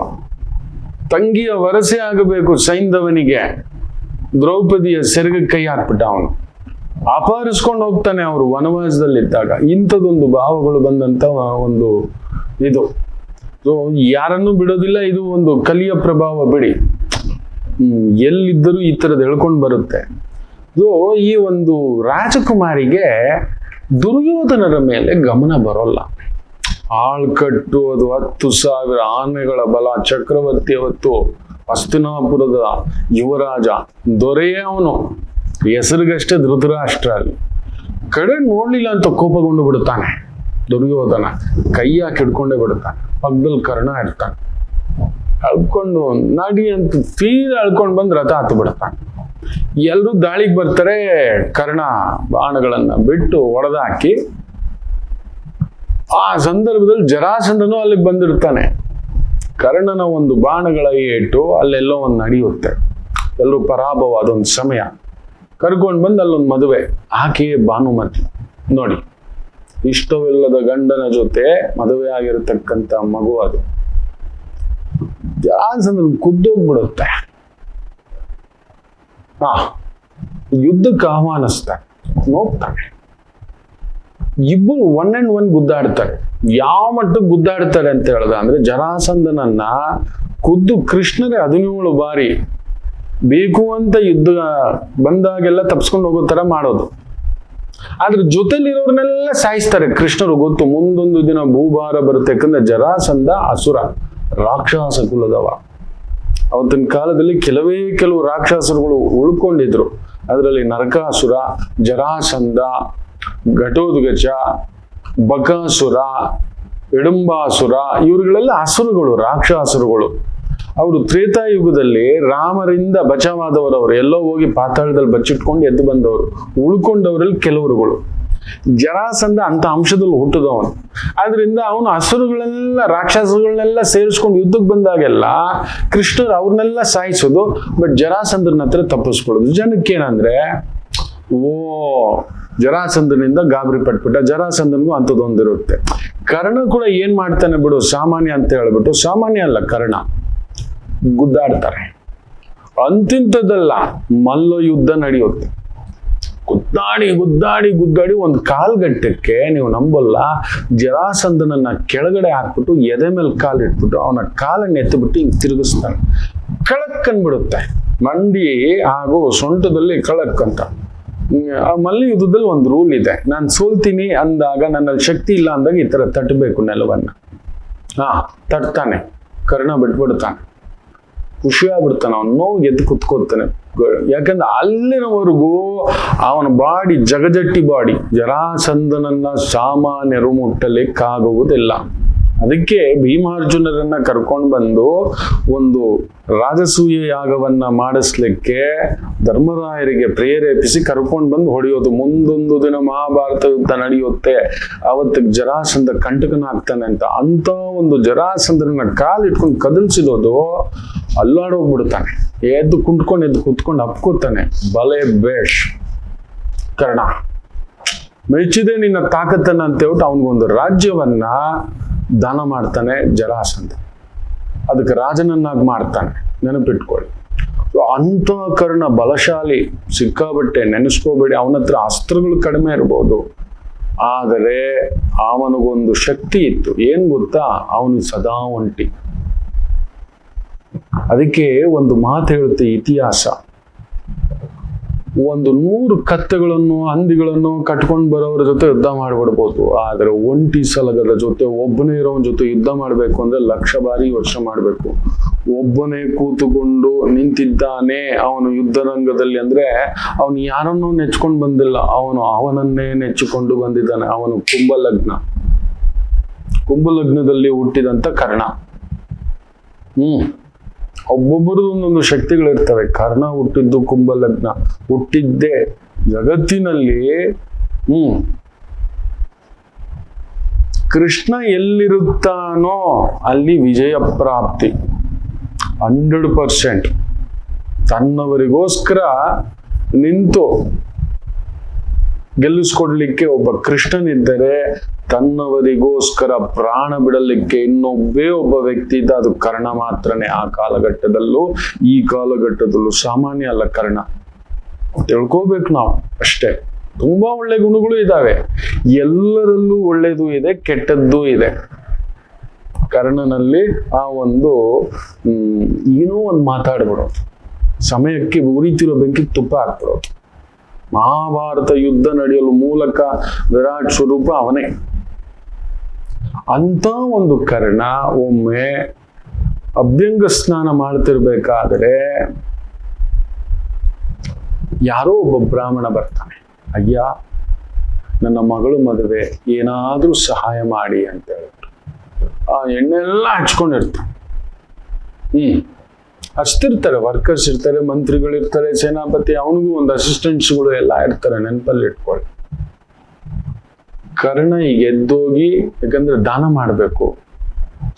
ತಂಗಿಯ ವರಸೆ ಆಗಬೇಕು ಸೈಂಧವನಿಗೆ, ದ್ರೌಪದಿಯ ಸೆರಗ ಕೈ ಹಾಕ್ಬಿಟ್ಟ ಅವನು. ಅಪಹರಿಸ್ಕೊಂಡು ಹೋಗ್ತಾನೆ ಅವರು ವನವಾಸದಲ್ಲಿದ್ದಾಗ. ಇಂಥದೊಂದು ಭಾವಗಳು ಬಂದಂತ ಒಂದು ಇದು. ಸೊ ಯಾರನ್ನೂ ಬಿಡೋದಿಲ್ಲ. ಇದು ಒಂದು ಕಲಿಯ ಪ್ರಭಾವ ಬಿಡಿ. ಎಲ್ಲಿದ್ದರೂ ಈ ಥರದ್ದು ಹೇಳ್ಕೊಂಡು ಬರುತ್ತೆ. ಸೊ ಈ ಒಂದು ರಾಜಕುಮಾರಿಗೆ ದುರ್ಯೋಧನರ ಮೇಲೆ ಗಮನ ಬರೋಲ್ಲ. ಆಳ್ಕಟ್ಟು, ಅದು 10,000 ಆನೆಗಳ ಬಲ, ಚಕ್ರವರ್ತಿ ಅವತ್ತು ಹಸ್ತಿನಾಪುರದ ಯುವರಾಜ, ದೊರೆಯೇ ಅವನು. ಹೆಸರಿಗಷ್ಟೇ ಧೃತರಾಷ್ಟ್ರ. ಅಲ್ಲಿ ಕಡೆ ನೋಡ್ಲಿಲ್ಲ ಅಂತ ಕೋಪಗೊಂಡು ಬಿಡುತ್ತಾನೆ ದುರ್ಯೋಧನ. ಕೈ ಹಾಕಿ ಹಿಡ್ಕೊಂಡೇ ಬಿಡುತ್ತಾನೆ. ಪಕ್ಕದಲ್ಲಿ ಕರ್ಣ ಇರ್ತಾನೆ. ಅಳ್ಕೊಂಡು ನಡಿ ಅಂತ ತೀರ ಅಳ್ಕೊಂಡು ಬಂದು ರಥ ಹತ್ತು ಬಿಡ್ತಾನೆ. ಎಲ್ಲರೂ ದಾಳಿಗೆ ಬರ್ತಾರೆ. ಕರ್ಣ ಬಾಣಗಳನ್ನ ಬಿಟ್ಟು ಹೊಡೆದಾಕಿ, ಆ ಸಂದರ್ಭದಲ್ಲಿ ಜರಾಸಂಧನು ಅಲ್ಲಿಗೆ ಬಂದಿರ್ತಾನೆ. ಕರ್ಣನ ಒಂದು ಬಾಣಗಳ ಏಟು ಅಲ್ಲೆಲ್ಲೋ ಒಂದು ನಡೆಯುತ್ತೆ. ಎಲ್ಲರೂ ಪರಾಭವ. ಅದೊಂದು ಸಮಯ. ಕರ್ಕೊಂಡು ಬಂದು ಅಲ್ಲೊಂದು ಮದುವೆ. ಆಕೆಯೇ ಭಾನುಮತಿ. ನೋಡಿ, ಇಷ್ಟವಿಲ್ಲದ ಗಂಡನ ಜೊತೆ ಮದುವೆ ಆಗಿರತಕ್ಕಂಥ ಮಗು ಅದು. ಜರಾಸಂಧನ ಕುದ್ದೋಗ್ಬಿಡುತ್ತೆ. ಯುದ್ಧಕ್ಕೆ ಆಹ್ವಾನಿಸ್ತಾನೆ, ಹೋಗ್ತಾನೆ. ಇಬ್ಬರು 1 and 1 ಗುದ್ದಾಡ್ತಾರೆ. ಯಾವ ಮಟ್ಟಕ್ಕೆ ಗುದ್ದಾಡ್ತಾರೆ ಅಂತ ಹೇಳ್ದ ಅಂದ್ರೆ, ಜರಾಸಂಧನನ್ನ ಖುದ್ದು ಕೃಷ್ಣರೇ 17 ಬಾರಿ ಬೇಕು ಅಂತ ಯುದ್ಧ ಬಂದಾಗೆಲ್ಲ ತಪ್ಸ್ಕೊಂಡು ಹೋಗೋ ತರ ಮಾಡೋದು. ಆದ್ರೆ ಜೊತೆಲಿರೋರ್ನೆಲ್ಲ ಸಾಯಿಸ್ತಾರೆ ಕೃಷ್ಣರು. ಗೊತ್ತು, ಮುಂದೊಂದು ದಿನ ಭೂಭಾರ ಬರುತ್ತೆ. ಯಾಕಂದ್ರೆ ಜರಾಸಂಧ ಅಸುರ, ರಾಕ್ಷಸ ಕುಲದವ. ಅವತ್ತಿನ ಕಾಲದಲ್ಲಿ ಕೆಲವು ರಾಕ್ಷಸರುಗಳು ಉಳ್ಕೊಂಡಿದ್ರು. ಅದರಲ್ಲಿ ನರಕಾಸುರ, ಜರಾಸಂಧ, ಘಟೋದ್ಗಜ, ಬಕಾಸುರ, ಹಿಡಂಬಾಸುರ, ಇವ್ರುಗಳೆಲ್ಲ ಅಸುರಗಳು, ರಾಕ್ಷಸರುಗಳು. ಅವರು ತ್ರೇತಾಯುಗದಲ್ಲಿ ರಾಮರಿಂದ ಬಚಾವಾದವರವರು. ಎಲ್ಲೋ ಹೋಗಿ ಪಾತಾಳದಲ್ಲಿ ಬಚ್ಚಿಟ್ಕೊಂಡು ಎದ್ದು ಬಂದವರು. ಉಳ್ಕೊಂಡವರಲ್ಲಿ ಕೆಲವರುಗಳು. ಜರಾಸಂಧ ಅಂತ ಅಂಶದಲ್ಲಿ ಹುಟ್ಟಿದವನು. ಆದ್ರಿಂದ ಅವನು ಅಸುರಗಳೆಲ್ಲ, ರಾಕ್ಷಸಗಳನ್ನೆಲ್ಲ ಸೇರಿಸ್ಕೊಂಡು ಯುದ್ಧಕ್ಕೆ ಬಂದಾಗೆಲ್ಲ ಕೃಷ್ಣರು ಅವ್ರನ್ನೆಲ್ಲ ಸಾಯಿಸೋದು. ಬಟ್ ಜರಾಸಂಧನ ಹತ್ರ ತಪ್ಪಿಸ್ಕೊಳ್ಳೋದು. ಜನಕ್ಕೇನಂದ್ರೆ, ಜರಾಸಂಧನಿಂದ ಗಾಬರಿ ಪಟ್ಬಿಟ್ಟ. ಜರಾಸಂಧನಿಗೂ ಅಂಥದ್ದೊಂದಿರುತ್ತೆ. ಕರ್ಣ ಕೂಡ ಏನ್ ಮಾಡ್ತಾನೆ ಬಿಡು, ಸಾಮಾನ್ಯ ಅಂತ ಹೇಳ್ಬಿಟ್ಟು, ಸಾಮಾನ್ಯ ಅಲ್ಲ ಕರ್ಣ, ಗುದ್ದಾಡ್ತಾರೆ. ಅಂತಿಂತದಲ್ಲ, ಮಲ್ಲ ಯುದ್ಧ ನಡೆಯುತ್ತೆ. ಗುದ್ದಾಡಿ ಒಂದು ಕಾಲ್ಗಟ್ಟಕ್ಕೆ ನೀವು ನಂಬಲ್ಲ, ಜರಾಸಂಧನನ್ನ ಕೆಳಗಡೆ ಹಾಕ್ಬಿಟ್ಟು ಎದೆ ಮೇಲೆ ಕಾಲಿಟ್ಬಿಟ್ಟು ಅವನ ಕಾಲನ್ನು ಎತ್ತಿಬಿಟ್ಟು ಹಿಂಗ್ ತಿರುಗಿಸ್ತಾನೆ. ಕಳಕ್ ಅಂದ್ಬಿಡುತ್ತೆ ಮಂಡಿ ಹಾಗೂ ಸೊಂಟದಲ್ಲಿ ಕಳಕ್ ಅಂತ. ಆ ಮಲ್ಲ ಯುದ್ಧದಲ್ಲಿ ಒಂದು ರೂಲ್ ಇದೆ. ನಾನು ಸೋಲ್ತೀನಿ ಅಂದಾಗ, ನನ್ನಲ್ಲಿ ಶಕ್ತಿ ಇಲ್ಲ ಅಂದಾಗ ಈ ತರ ತಟ್ಟಬೇಕು ನೆಲವನ್ನ. ತಟ್ತಾನೆ. ಕರ್ಣ ಬಿಟ್ಬಿಡ್ತಾನೆ. ಖುಷಿ ಆಗ್ಬಿಡ್ತಾನೆ. ಅವನು ನೋವು ಎದ್ದು ಕುತ್ಕೋತಾನೆ. ಯಾಕಂದ್ರೆ ಅಲ್ಲಿನವರೆಗೂ ಅವನ ಬಾಡಿ ಜಗಜಟ್ಟಿ ಬಾಡಿ. ಜರಾಸಂಧನನ್ನ ಸಾಮಾನ್ಯರು ಮುಟ್ಟಲಿಕ್ಕಾಗುವುದಿಲ್ಲ. ಅದಕ್ಕೆ ಭೀಮಾರ್ಜುನರನ್ನ ಕರ್ಕೊಂಡು ಬಂದು ಒಂದು ರಾಜಸೂಯ ಯಾಗವನ್ನ ಮಾಡಿಸ್ಲಿಕ್ಕೆ ಧರ್ಮರಾಯರಿಗೆ ಪ್ರೇರೇಪಿಸಿ ಕರ್ಕೊಂಡು ಬಂದು ಹೊಡೆಯೋದು. ಮುಂದೊಂದು ದಿನ ಮಹಾಭಾರತ ಯುದ್ಧ ನಡೆಯುತ್ತೆ. ಅವತ್ತಿಗೆ ಜರಾಸಂಧ ಕಂಟಕನಾಗ್ತಾನೆ ಅಂತ ಒಂದು ಜರಾಸಂಧನ ಕಾಲಿಟ್ಕೊಂಡು ಕದಲ್ಸಿರೋದು. ಅಲ್ಲಾಡೋಗ್ಬಿಡ್ತಾನೆ. ಎದ್ದು ಕುತ್ಕೊಂಡು ಅಪ್ಕೋತಾನೆ. ಬಲೆ ಬೇಷ್ ಕರ್ಣ, ಮೆಚ್ಚಿದೆ ನಿನ್ನ ತಾಕತ್ತನ್ನ ಅಂತ ಹೇಳ್ಬಿಟ್ಟು ಅವನಿಗೊಂದು ರಾಜ್ಯವನ್ನ ದಾನ ಮಾಡ್ತಾನೆ ಜರಾಸಂಧ. ಅದಕ್ಕೆ ರಾಜನನ್ನಾಗಿ ಮಾಡ್ತಾನೆ. ನೆನಪಿಟ್ಕೊಳ್ಳಿ. ಅಂತ ಕರ್ಣ ಬಲಶಾಲಿ, ಸಿಕ್ಕಾಬಟ್ಟೆ. ನೆನೆಸ್ಕೋಬೇಡಿ. ಅವನ ಹತ್ರ ಅಸ್ತ್ರಗಳು ಕಡಿಮೆ ಇರ್ಬೋದು, ಆದರೆ ಅವನಿಗೊಂದು ಶಕ್ತಿ ಇತ್ತು. ಏನ್ ಗೊತ್ತಾ, ಅವನು ಸದಾ ಒಂಟಿ. ಅದಕ್ಕೆ ಒಂದು ಮಾತು ಹೇಳುತ್ತೆ ಇತಿಹಾಸ, ಒಂದು 100 ಕತ್ತೆಗಳನ್ನು, ಹಂದಿಗಳನ್ನು ಕಟ್ಕೊಂಡು ಬರೋರ ಜೊತೆ ಯುದ್ಧ ಮಾಡ್ಬಿಡ್ಬೋದು. ಆದ್ರೆ ಒಂಟಿ ಸಲಗದ ಜೊತೆ, ಒಬ್ಬನೇ ಇರೋವನ ಜೊತೆ ಯುದ್ಧ ಮಾಡ್ಬೇಕು ಅಂದ್ರೆ 1,00,000 ಬಾರಿ ಯೋಚನೆ ಮಾಡ್ಬೇಕು. ಒಬ್ಬನೇ ಕೂತುಕೊಂಡು ನಿಂತಿದ್ದಾನೆ ಅವನು ಯುದ್ಧರಂಗದಲ್ಲಿ ಅಂದ್ರೆ, ಅವನು ಯಾರನ್ನೂ ನೆಚ್ಕೊಂಡು ಬಂದಿಲ್ಲ, ಅವನನ್ನೇ ನೆಚ್ಚಿಕೊಂಡು ಬಂದಿದ್ದಾನೆ. ಅವನು ಕುಂಭಲಗ್ನದಲ್ಲಿ ಹುಟ್ಟಿದಂತ ಕರ್ಣ. ಒಬ್ಬೊಬ್ಬರದು ಒಂದೊಂದು ಶಕ್ತಿಗಳಿರ್ತವೆ. ಕರ್ಣ ಹುಟ್ಟಿದ್ದು ಕುಂಭಲಗ್ನ, ಹುಟ್ಟಿದ್ದೇ ಜಗತ್ತಿನಲ್ಲಿ. ಕೃಷ್ಣ ಎಲ್ಲಿರುತ್ತಾನೋ ಅಲ್ಲಿ ವಿಜಯ ಪ್ರಾಪ್ತಿ 100%. ತನ್ನವರಿಗೋಸ್ಕರ ನಿಂತು ಗೆಲ್ಲಿಸ್ಕೊಡ್ಲಿಕ್ಕೆ ಒಬ್ಬ ಕೃಷ್ಣನಿದ್ದರೆ, ತನ್ನವರಿಗೋಸ್ಕರ ಪ್ರಾಣ ಬಿಡಲಿಕ್ಕೆ ಇನ್ನೊಬ್ಬೇ ಒಬ್ಬ ವ್ಯಕ್ತಿ ಇದ್ದ, ಅದು ಕರ್ಣ ಮಾತ್ರನೇ. ಆ ಕಾಲಘಟ್ಟದಲ್ಲೂ ಈ ಕಾಲಘಟ್ಟದಲ್ಲೂ ಸಾಮಾನ್ಯ ಅಲ್ಲ ಕರ್ಣ. ತಿಳ್ಕೋಬೇಕು ನಾವು ಅಷ್ಟೇ. ತುಂಬಾ ಒಳ್ಳೆ ಗುಣಗಳು ಇದ್ದಾವೆ. ಎಲ್ಲರಲ್ಲೂ ಒಳ್ಳೇದು ಇದೆ, ಕೆಟ್ಟದ್ದು ಇದೆ. ಕರ್ಣನಲ್ಲಿ ಆ ಒಂದು ಏನೋ ಒಂದು ಮಾತಾಡ್ಬಿಡೋದು, ಸಮಯಕ್ಕೆ ಉರಿತಿರೋ ಬೆಂಕಿ ತುಪ್ಪ ಹಾಕ್ಬಿಡೋದು. ಮಹಾಭಾರತ ಯುದ್ಧ ನಡೆಯಲು ಮೂಲಕ ವಿರಾಟ್ ಸ್ವರೂಪ ಅವನೇ. ಅಂತ ಒಂದು ಕರ್ಣ ಒಮ್ಮೆ ಅಭ್ಯಂಗ ಸ್ನಾನ ಮಾಡ್ತಿರ್ಬೇಕಾದ್ರೆ ಯಾರೋ ಒಬ್ಬ ಬ್ರಾಹ್ಮಣ ಬರ್ತಾನೆ. ಅಯ್ಯ, ನನ್ನ ಮಗಳು ಮದುವೆ, ಏನಾದ್ರೂ ಸಹಾಯ ಮಾಡಿ ಅಂತ ಹೇಳ್ಬಿಟ್ಟು ಆ ಎಣ್ಣೆಲ್ಲ ಹಚ್ಕೊಂಡಿರ್ತಾನೆ. ಅಷ್ಟಿರ್ತಾರೆ, ವರ್ಕರ್ಸ್ ಇರ್ತಾರೆ, ಮಂತ್ರಿಗಳು ಇರ್ತಾರೆ, ಸೇನಾಪತಿ, ಅವನಿಗೂ ಒಂದು ಅಸಿಸ್ಟೆಂಟ್ಸ್ಗಳು ಎಲ್ಲ ಇರ್ತಾರೆ, ನೆನಪಲ್ಲಿ ಇಟ್ಕೊಳ್ಳಿ. ಕರ್ಣ ಈಗ ಎದ್ದೋಗಿ, ಯಾಕಂದ್ರೆ ದಾನ ಮಾಡಬೇಕು,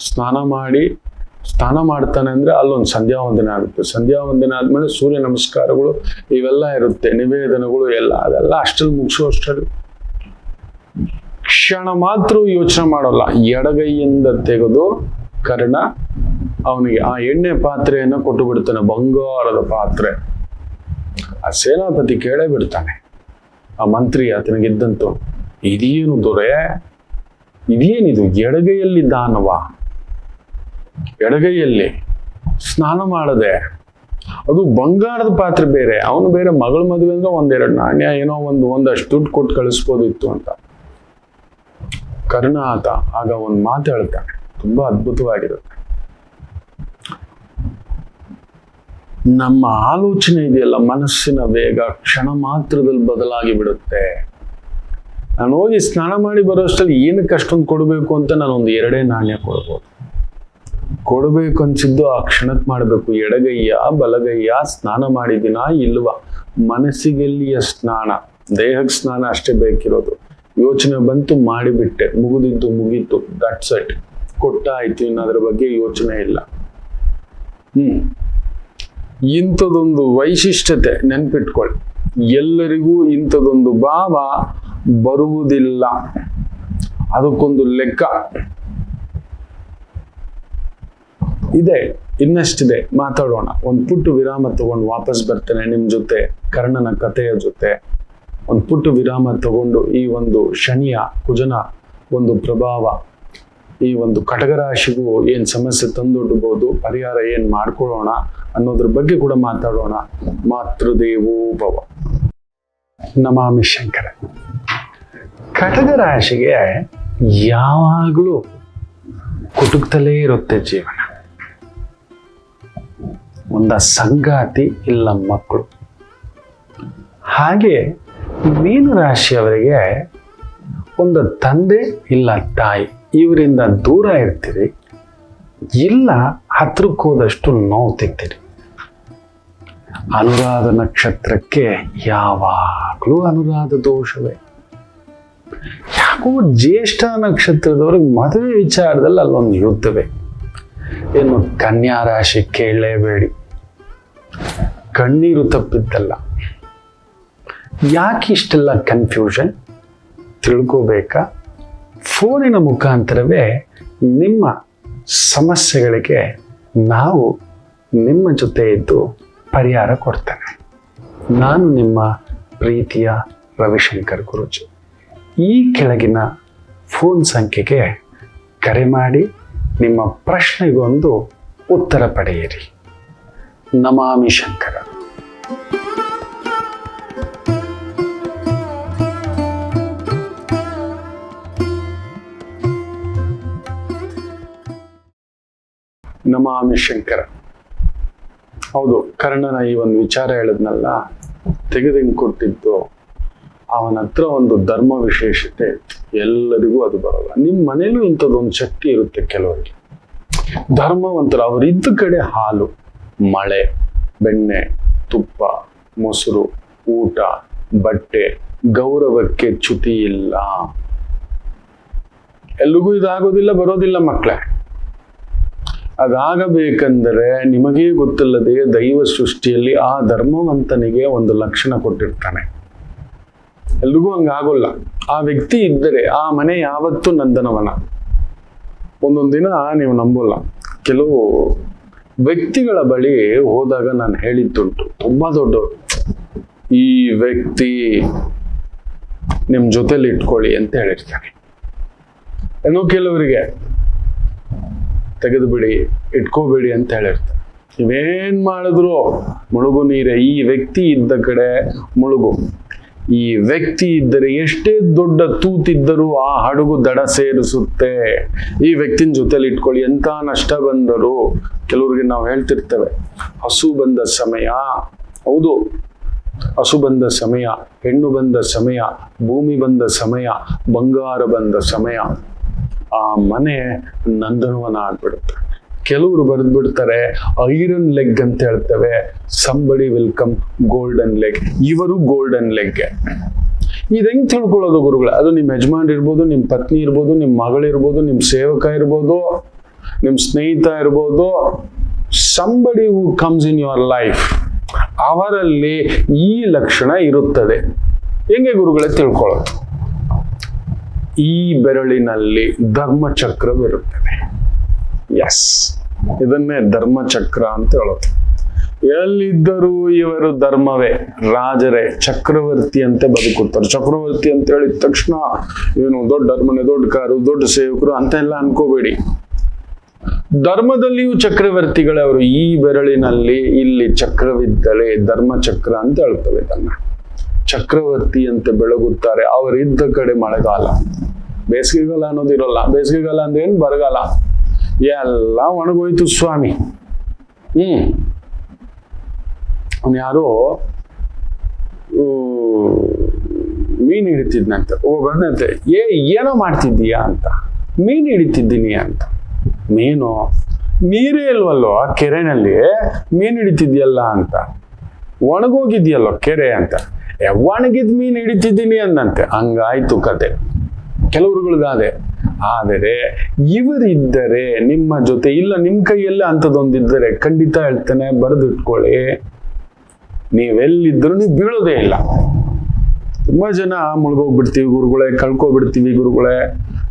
ಸ್ನಾನ ಮಾಡ್ತಾನೆ ಅಂದ್ರೆ ಅಲ್ಲೊಂದು ಸಂಧ್ಯಾ ವಂದನೆ ಆಗುತ್ತೆ. ಸಂಧ್ಯಾ ವಂದನೆ ಆದ್ಮೇಲೆ ಸೂರ್ಯ ನಮಸ್ಕಾರಗಳು ಇವೆಲ್ಲ ಇರುತ್ತೆ, ನಿವೇದನಗಳು ಎಲ್ಲ, ಅದೆಲ್ಲ ಅಷ್ಟಲ್ಲಿ ಮುಗಿಸೋ ಅಷ್ಟರಲ್ಲಿ ಕ್ಷಣ ಮಾತ್ರ ಯೋಚನೆ ಮಾಡೋಲ್ಲ. ಎಡಗೈಯಿಂದ ತೆಗೆದು ಕರ್ಣ ಅವನಿಗೆ ಆ ಎಣ್ಣೆ ಪಾತ್ರೆಯನ್ನು ಕೊಟ್ಟು ಬಿಡ್ತಾನೆ, ಬಂಗಾರದ ಪಾತ್ರೆ. ಆ ಸೇನಾಪತಿ ಕೇಳೇ ಬಿಡ್ತಾನೆ, ಆ ಮಂತ್ರಿ ಆತನಿಗಿದ್ದಂತು, ಇದೇನು ದೊರೆ, ಇದೇನಿದು ಎಡಗೈಯಲ್ಲಿ ದಾನವ, ಎಡಗೈಯಲ್ಲಿ ಸ್ನಾನ ಮಾಡದೆ, ಅದು ಬಂಗಾರದ ಪಾತ್ರೆ ಬೇರೆ, ಅವನು ಬೇರೆ ಮಗಳ ಮದುವೆ ಅಂದ್ರೆ ಒಂದೆರಡು ನಾಣ್ಯ ಏನೋ ಒಂದಷ್ಟು ದುಡ್ಡು ಕೊಟ್ಟು ಕಳಿಸ್ಬೋದಿತ್ತು ಅಂತ. ಕರ್ಣ ಆತ ಆಗ ಒಂದು ಮಾತು ಹೇಳ್ತಾನೆ, ತುಂಬಾ ಅದ್ಭುತವಾಗಿರುತ್ತೆ. ನಮ್ಮ ಆಲೋಚನೆ ಇದೆಯಲ್ಲ, ಮನಸ್ಸಿನ ವೇಗ ಕ್ಷಣ ಮಾತ್ರದಲ್ಲಿ ಬದಲಾಗಿ ಬಿಡುತ್ತೆ. ನಾನು ಹೋಗಿ ಸ್ನಾನ ಮಾಡಿ ಬರೋಷ್ಟರಲ್ಲಿ ಏನಕ್ಕೆ ಅಷ್ಟೊಂದು ಕೊಡಬೇಕು ಅಂತ ನಾನೊಂದು 2 ನಾಣ್ಯ ಕೊಡ್ಬೋದು. ಕೊಡಬೇಕು ಅನ್ಸಿದ್ದು ಆ ಕ್ಷಣಕ್ಕೆ ಮಾಡಬೇಕು. ಎಡಗೈಯ ಬಲಗೈಯ ಸ್ನಾನ ಮಾಡಿದಿನ ಇಲ್ವಾ, ಮನಸ್ಸಿಗೆಲ್ಲಿಯ ಸ್ನಾನ, ದೇಹಕ್ಕೆ ಸ್ನಾನ ಅಷ್ಟೇ ಬೇಕಿರೋದು. ಯೋಚನೆ ಬಂತು, ಮಾಡಿಬಿಟ್ಟೆ, ಮುಗಿದಿದ್ದು ಮುಗೀತು, ದಟ್ಸ್ ಇಟ್, ಕೊಟ್ಟಾಯ್ತು, ಇನ್ನು ಅದ್ರ ಬಗ್ಗೆ ಯೋಚನೆ ಇಲ್ಲ. ಇಂಥದೊಂದು ವೈಶಿಷ್ಟ್ಯತೆ ನೆನ್ಪಿಟ್ಕೊಳ್ಳಿ. ಎಲ್ಲರಿಗೂ ಇಂಥದೊಂದು ಭಾವ ಬರುವುದಿಲ್ಲ, ಅದಕ್ಕೊಂದು ಲೆಕ್ಕ ಇದೆ. ಇನ್ನಷ್ಟಿದೆ, ಮಾತಾಡೋಣ. ಒಂದು ಪುಟ್ಟು ವಿರಾಮ ತಗೊಂಡು ವಾಪಸ್ ಬರ್ತೇನೆ ನಿಮ್ಮ ಜೊತೆ, ಕರ್ಣನ ಕಥೆಯ ಜೊತೆ. ಒಂದು ಪುಟ್ಟು ವಿರಾಮ ತಗೊಂಡು ಈ ಒಂದು ಶನಿಯ ಕುಜನ ಒಂದು ಪ್ರಭಾವ ಈ ಒಂದು ಕಟಗರಾಶಿಗೂ ಏನ್ ಸಮಸ್ಯೆ ತಂದೊಡ್ಡಬಹುದು, ಪರಿಹಾರ ಏನ್ ಮಾಡ್ಕೊಳ್ಳೋಣ ಅನ್ನೋದ್ರ ಬಗ್ಗೆ ಕೂಡ ಮಾತಾಡೋಣ. ಮಾತೃದೇವೋ ಭವ. ನಮಾಮಿ ಶಂಕರ. ಕಟಗರಾಶಿಗೆ ಯಾವಾಗಲೂ ಕುಟುಕ್ತಲೇ ಇರುತ್ತೆ ಜೀವನ. ಒಂದ ಸಂಗಾತಿ ಇಲ್ಲ ಮಕ್ಕಳು. ಹಾಗೆ ಮೀನರಾಶಿಯವರಿಗೆ ಒಂದು ತಂದೆ ಇಲ್ಲ ತಾಯಿ, ಇವರಿಂದ ದೂರ ಇರ್ತೀರಿ, ಇಲ್ಲ ಹತ್ರಕ್ಕೆ ಹೋದಷ್ಟು ನೋವು ತೆಗ್ತೀರಿ. ಅನುರಾಧ ನಕ್ಷತ್ರಕ್ಕೆ ಯಾವಾಗಲೂ ಅನುರಾಧ ದೋಷವೇ. ಯಾಕೋ ಜ್ಯೇಷ್ಠ ನಕ್ಷತ್ರದವ್ರಿಗೆ ಮದುವೆ ವಿಚಾರದಲ್ಲಿ ಅಲ್ಲೊಂದು ಯುದ್ಧವೇ. ಏನು ಕನ್ಯಾ ರಾಶಿ ಕೇಳಲೇಬೇಡಿ, ಕಣ್ಣೀರು ತಪ್ಪಿದ್ದಲ್ಲ. ಯಾಕೆ ಇಷ್ಟೆಲ್ಲ ಕನ್ಫ್ಯೂಷನ್ ತಿಳ್ಕೋಬೇಕಾ? ಫೋನಿನ ಮುಖಾಂತರವೇ ನಿಮ್ಮ ಸಮಸ್ಯೆಗಳಿಗೆ ನಾವು ನಿಮ್ಮ ಜೊತೆ ಇದ್ದು ಪರಿಹಾರ ಕೊಡ್ತೇನೆ. ನಾನು ನಿಮ್ಮ ಪ್ರೀತಿಯ ರವಿಶಂಕರ್ ಗುರೂಜಿ. ಈ ಕೆಳಗಿನ ಫೋನ್ ಸಂಖ್ಯೆಗೆ ಕರೆ ಮಾಡಿ ನಿಮ್ಮ ಪ್ರಶ್ನೆಗೊಂದು ಉತ್ತರ ಪಡೆಯಿರಿ. ನಮಾಮಿ ಶಂಕರ. ನಮಾಮಿ ಶಂಕರ. ಹೌದು, ಕರ್ಣನ ಈ ಒಂದು ವಿಚಾರ ಹೇಳಿದ್ನಲ್ಲ, ತೆಗೆದಂಗೆ ಕೊಟ್ಟಿದ್ದು ಅವನ ಹತ್ರ ಒಂದು ಧರ್ಮ ವಿಶೇಷತೆ. ಎಲ್ಲರಿಗೂ ಅದು ಬರಲ್ಲ. ನಿಮ್ಮ ಮನೇಲೂ ಇಂಥದ್ದೊಂದು ಶಕ್ತಿ ಇರುತ್ತೆ ಕೆಲವರಿಗೆ. ಧರ್ಮವಂತರ ಅವರಿದ್ದ ಕಡೆ ಹಾಲು, ಮಳೆ, ಬೆಣ್ಣೆ, ತುಪ್ಪ, ಮೊಸರು, ಊಟ, ಬಟ್ಟೆ, ಗೌರವಕ್ಕೆ ಚ್ಯುತಿ ಇಲ್ಲ. ಎಲ್ಲಿಗೂ ಇದಾಗೋದಿಲ್ಲ, ಬರೋದಿಲ್ಲ ಮಕ್ಕಳೇ. ಅದಾಗಬೇಕಂದರೆ ನಿಮಗೇ ಗೊತ್ತಿಲ್ಲದೆ ದೈವ ಸೃಷ್ಟಿಯಲ್ಲಿ ಆ ಧರ್ಮವಂತನಿಗೆ ಒಂದು ಲಕ್ಷಣ ಕೊಟ್ಟಿರ್ತಾನೆ. ಎಲ್ರಿಗೂ ಹಂಗಾಗೋಲ್ಲ. ಆ ವ್ಯಕ್ತಿ ಇದ್ದರೆ ಆ ಮನೆ ಯಾವತ್ತೂ ನಂದನವನ. ಒಂದೊಂದು ದಿನ ನೀವು ನಂಬೋಲ್ಲ, ಕೆಲವು ವ್ಯಕ್ತಿಗಳ ಬಳಿ ಹೋದಾಗ ನಾನು ಹೇಳಿದ್ದುಂಟು, ತುಂಬಾ ದೊಡ್ಡವರು, ಈ ವ್ಯಕ್ತಿ ನಿಮ್ ಜೊತೆಲಿ ಇಟ್ಕೊಳ್ಳಿ ಅಂತ ಹೇಳಿರ್ತಾನೆ. ಏನೋ ಕೆಲವರಿಗೆ ತೆಗೆದು ಬಿಡಿ, ಇಟ್ಕೋಬೇಡಿ ಅಂತ ಹೇಳಿರ್ತಾರೆ. ನೀವೇನ್ ಮಾಡಿದ್ರು ಮುಳುಗು ನೀರೇ. ಈ ವ್ಯಕ್ತಿ ಇದ್ದ ಕಡೆ ಮುಳುಗು. ಈ ವ್ಯಕ್ತಿ ಇದ್ದರೆ ಎಷ್ಟೇ ದೊಡ್ಡ ತೂತಿದ್ದರೂ ಆ ಹಡಗು ದಡ ಸೇರಿಸುತ್ತೆ. ಈ ವ್ಯಕ್ತಿನ ಜೊತೆಲಿ ಇಟ್ಕೊಳ್ಳಿ. ಎಂತ ನಷ್ಟ ಬಂದರು ಕೆಲವ್ರಿಗೆ ನಾವು ಹೇಳ್ತಿರ್ತೇವೆ, ಹಸು ಬಂದ ಸಮಯ. ಹೌದು, ಹಸು ಬಂದ ಸಮಯ, ಹೆಣ್ಣು ಬಂದ ಸಮಯ, ಭೂಮಿ ಬಂದ ಸಮಯ, ಬಂಗಾರ ಬಂದ ಸಮಯ. ಆ ಮನೆ ನಂದನವನ ಆಗ್ಬಿಡುತ್ತೆ. ಕೆಲವರು ಬರೆದ್ಬಿಡ್ತಾರೆ ಐರನ್ ಲೆಗ್ ಅಂತ ಹೇಳ್ತೇವೆ, ಸಂಬಡಿ ವೆಲ್ಕಮ್ ಗೋಲ್ಡನ್ ಲೆಗ್. ಇವರು ಗೋಲ್ಡನ್ ಲೆಗ್. ಇದು ಹೆಂಗ್ ತಿಳ್ಕೊಳ್ಳೋದು ಗುರುಗಳೇ? ಅದು ನಿಮ್ಮ ಯಜಮಾನ್ ಇರ್ಬೋದು, ನಿಮ್ಮ ಪತ್ನಿ ಇರ್ಬೋದು, ನಿಮ್ಮ ಮಗಳಿರ್ಬೋದು, ನಿಮ್ಮ ಸೇವಕ ಇರ್ಬೋದು, ನಿಮ್ಮ ಸ್ನೇಹಿತ ಇರ್ಬೋದು, somebody who comes in your life, ಅವರಲ್ಲಿ ಈ ಲಕ್ಷಣ ಇರುತ್ತದೆ. ಹೆಂಗೆ ಗುರುಗಳೇ ತಿಳ್ಕೊಳ್ಳೋದು? ಈ ಬೆರಳಿನಲ್ಲಿ ಧರ್ಮಚಕ್ರವಿರುತ್ತದೆ. ಎಸ್, ಇದನ್ನೇ ಧರ್ಮಚಕ್ರ ಅಂತ ಹೇಳೋದು. ಎಲ್ಲಿದ್ದರೂ ಇವರು ಧರ್ಮವೇ, ರಾಜರೇ, ಚಕ್ರವರ್ತಿ ಅಂತ ಬದುಕುತ್ತಾರೆ. ಚಕ್ರವರ್ತಿ ಅಂತ ಹೇಳಿದ ತಕ್ಷಣ ಏನು ದೊಡ್ಡ ಅರಮನೆ, ದೊಡ್ಡ ಕಾರು, ದೊಡ್ಡ ಸೇವಕರು ಅಂತ ಎಲ್ಲ ಅನ್ಕೋಬೇಡಿ. ಧರ್ಮದಲ್ಲಿಯೂ ಚಕ್ರವರ್ತಿಗಳೇ ಅವರು. ಈ ಬೆರಳಿನಲ್ಲಿ ಇಲ್ಲಿ ಚಕ್ರವಿದ್ದರೆ ಧರ್ಮಚಕ್ರ ಅಂತ ಹೇಳ್ತವೆ ತನ್ನ. ಚಕ್ರವರ್ತಿ ಅಂತ ಬೆಳಗುತ್ತಾರೆ. ಅವರಿದ್ದ ಕಡೆ ಮಳೆಗಾಲ, ಬೇಸಿಗೆಗಾಲ ಅನ್ನೋದಿರಲ್ಲ. ಬೇಸಿಗೆಗಾಲ ಅಂದ್ರೆ ಏನು? ಬರಗಾಲ. ಎಲ್ಲ ಒಣಗೋಯ್ತು ಸ್ವಾಮಿ. ಯಾರೋ ಮೀನು ಹಿಡಿತಿದ್ನಂತೆ. ಬಂದಂತೆ, ಏನೋ ಮಾಡ್ತಿದ್ದೀಯಾ ಅಂತ. ಮೀನು ಹಿಡಿತಿದ್ದೀನಿ ಅಂತ. ಮೀನು? ನೀರೇ ಇಲ್ವಲ್ಲೋ ಆ ಕೆರೆನಲ್ಲಿ, ಮೀನು ಹಿಡಿತಿದ್ಯಲ್ಲ ಅಂತ. ಒಣಗೋಗಿದ್ಯಲ್ಲೋ ಕೆರೆ ಅಂತ. ಒಣಗಿದ್ ಮೀನು ಹಿಡಿತಿದ್ದೀನಿ ಅಂದಂತೆ. ಹಂಗಾಯ್ತು ಕತೆ ಕೆಲವ್ರುಗಳಿಗಾದೆ. ಆದರೆ ಇವರಿದ್ದರೆ ನಿಮ್ಮ ಜೊತೆ, ಇಲ್ಲ ನಿಮ್ಮ ಕೈಯಲ್ಲ ಅಂಥದ್ದೊಂದಿದ್ದರೆ ಖಂಡಿತ ಹೇಳ್ತೇನೆ, ಬರೆದಿಟ್ಕೊಳ್ಳಿ, ನೀವೆಲ್ಲಿದ್ದರೂ ನೀವು ಬೀಳೋದೇ ಇಲ್ಲ. ತುಂಬಾ ಜನ ಮುಳುಗೋಗ್ಬಿಡ್ತೀವಿ ಗುರುಗಳೇ, ಕಳ್ಕೊಬಿಡ್ತೀವಿ ಗುರುಗಳೇ,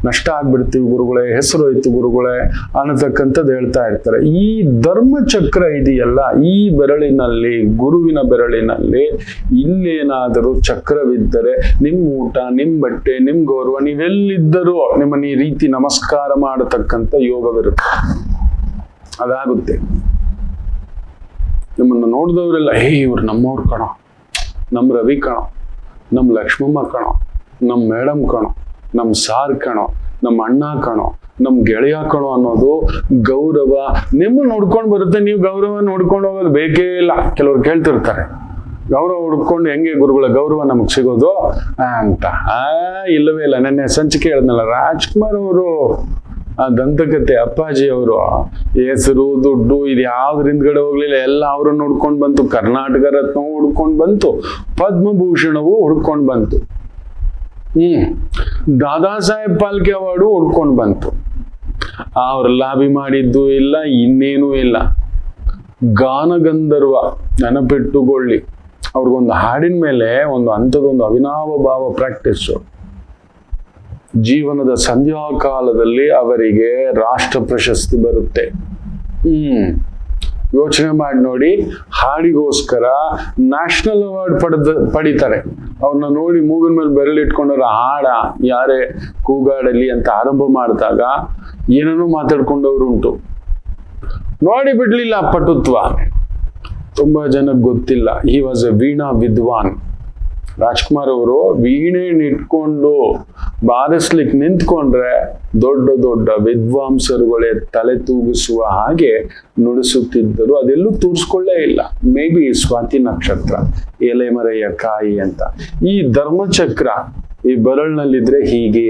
ನಷ್ಟ ಆಗ್ಬಿಡ್ತೀವಿ ಗುರುಗಳೇ, ಹೆಸರು ಹೋಯ್ತು ಗುರುಗಳೇ ಅನ್ನತಕ್ಕಂಥದ್ದು ಹೇಳ್ತಾ ಇರ್ತಾರೆ. ಈ ಧರ್ಮಚಕ್ರ ಇದೆಯಲ್ಲ, ಈ ಬೆರಳಿನಲ್ಲಿ, ಗುರುವಿನ ಬೆರಳಿನಲ್ಲಿ ಇಲ್ಲೇನಾದರೂ ಚಕ್ರವಿದ್ದರೆ ನಿಮ್ಮ ಊಟ, ನಿಮ್ಮ ಬಟ್ಟೆ, ನಿಮ್ಮ ಗೌರವ, ನೀವೆಲ್ಲಿದ್ದರೂ ನಿಮ್ಮನ್ನ ಈ ರೀತಿ ನಮಸ್ಕಾರ ಮಾಡತಕ್ಕಂಥ ಯೋಗವಿರುತ್ತೆ. ಅದಾಗುತ್ತೆ. ನಿಮ್ಮನ್ನು ನೋಡಿದವರೆಲ್ಲ, ಇವ್ರು ನಮ್ಮವ್ರು ಕಣೋ, ನಮ್ಮ ರವಿ ಕಣೋ, ನಮ್ಮ ಲಕ್ಷ್ಮಮ್ಮ ಕಣೋ, ನಮ್ಮ ಮೇಡಮ್ ಕಣೋ, ನಮ್ಮ ಸಾರ್ ಕಣೋ, ನಮ್ಮ ಅಣ್ಣ ಕಣೋ, ನಮ್ಮ ಗೆಳೆಯ ಕಣೋ ಅನ್ನೋದು ಗೌರವ ನಿಮ್ಮ ನೋಡ್ಕೊಂಡು ಬರುತ್ತೆ. ನೀವು ಗೌರವ ನೋಡ್ಕೊಂಡು ಹೋಗೋದು ಬೇಕೇ ಇಲ್ಲ. ಕೆಲವ್ರು ಕೇಳ್ತಿರ್ತಾರೆ, ಗೌರವ ಹುಡ್ಕೊಂಡು ಹೆಂಗೆ ಗುರುಗಳ ಗೌರವ ನಮಗ್ ಸಿಗೋದು ಅಂತ. ಇಲ್ಲವೇ ಇಲ್ಲ. ನೆನ್ನೆ ಸಂಚಿಕೆ ಹೇಳಿದ್ನಲ್ಲ, ರಾಜ್ಕುಮಾರ್ ಅವರು ಆ ದಂತಕತೆ ಅಪ್ಪಾಜಿ ಅವರು ಹೆಸರು, ದುಡ್ಡು ಇದು ಯಾವ್ದ್ರ ಹಿಂದ್ಗಡೆ ಹೋಗ್ಲಿಲ್ಲ, ಎಲ್ಲ ಅವ್ರನ್ನ ಹುಡ್ಕೊಂಡು ಬಂತು. ಕರ್ನಾಟಕ ರತ್ನವೂ ಹುಡ್ಕೊಂಡು ಬಂತು, ಪದ್ಮಭೂಷಣವೂ ಹುಡ್ಕೊಂಡು ಬಂತು, ದಾದಾ ಸಾಹೇಬ್ ಫಾಲ್ಕೆ ಅವಾರ್ಡು ಹುಡ್ಕೊಂಡು ಬಂತು. ಅವ್ರ ಲಾಬಿ ಮಾಡಿದ್ದು ಇಲ್ಲ, ಇನ್ನೇನೂ ಇಲ್ಲ. ಗಾನಗಂಧರ್ವ ನೆನಪಿಟ್ಟುಕೊಳ್ಳಿ. ಅವ್ರಿಗೊಂದು ಹಾಡಿನ ಮೇಲೆ ಒಂದು ಅಂಥದ್ದೊಂದು ಅವಿನಾವ ಭಾವ ಪ್ರಾಕ್ಟೀಸು. ಜೀವನದ ಸಂಧ್ಯಾಕಾಲದಲ್ಲಿ ಅವರಿಗೆ ರಾಷ್ಟ್ರ ಪ್ರಶಸ್ತಿ ಬರುತ್ತೆ. ಯೋಚನೆ ಮಾಡಿ ನೋಡಿ. ಹಾಡಿಗೋಸ್ಕರ ನ್ಯಾಷನಲ್ ಅವಾರ್ಡ್ ಪಡಿತಾರೆ. ಅವ್ರನ್ನ ನೋಡಿ ಮೂಗಿನ ಮೇಲೆ ಬೆರಳಿಟ್ಕೊಂಡವ್ರ ಹಾಡ ಯಾರೇ ಕೂಗಾಡಲಿ ಅಂತ ಆರಂಭ ಮಾಡಿದಾಗ ಏನೇನೋ ಮಾತಾಡ್ಕೊಂಡವ್ರು ಉಂಟು. ನೋಡಿ ಬಿಡ್ಲಿಲ್ಲ ಪಟುತ್ವ. ತುಂಬಾ ಜನಕ್ಕೆ ಗೊತ್ತಿಲ್ಲ. ಹಿ ವಾಸ್ ಎ ವೀಣಾ ವಿದ್ವಾನ್. ರಾಜ್ಕುಮಾರ್ ಅವರು ವೀಣೆ ಇಟ್ಕೊಂಡು ಬಾರಿಸ್ಲಿಕ್ಕೆ ನಿಂತ್ಕೊಂಡ್ರೆ ದೊಡ್ಡ ದೊಡ್ಡ ವಿದ್ವಾಂಸರುಗಳೇ ತಲೆ ತೂಗಿಸುವ ಹಾಗೆ ನುಡಿಸುತ್ತಿದ್ದರು. ಅದೆಲ್ಲೂ ತೋರಿಸ್ಕೊಳ್ಳೇ ಇಲ್ಲ. ಮೇ ಬಿ ಸ್ವಾತಿ ನಕ್ಷತ್ರ, ಎಲೆ ಮರೆಯ ಕಾಯಿ ಅಂತ. ಈ ಧರ್ಮಚಕ್ರ ಈ ಬೆರಳಿನಲ್ಲಿದ್ರೆ ಹೀಗೆ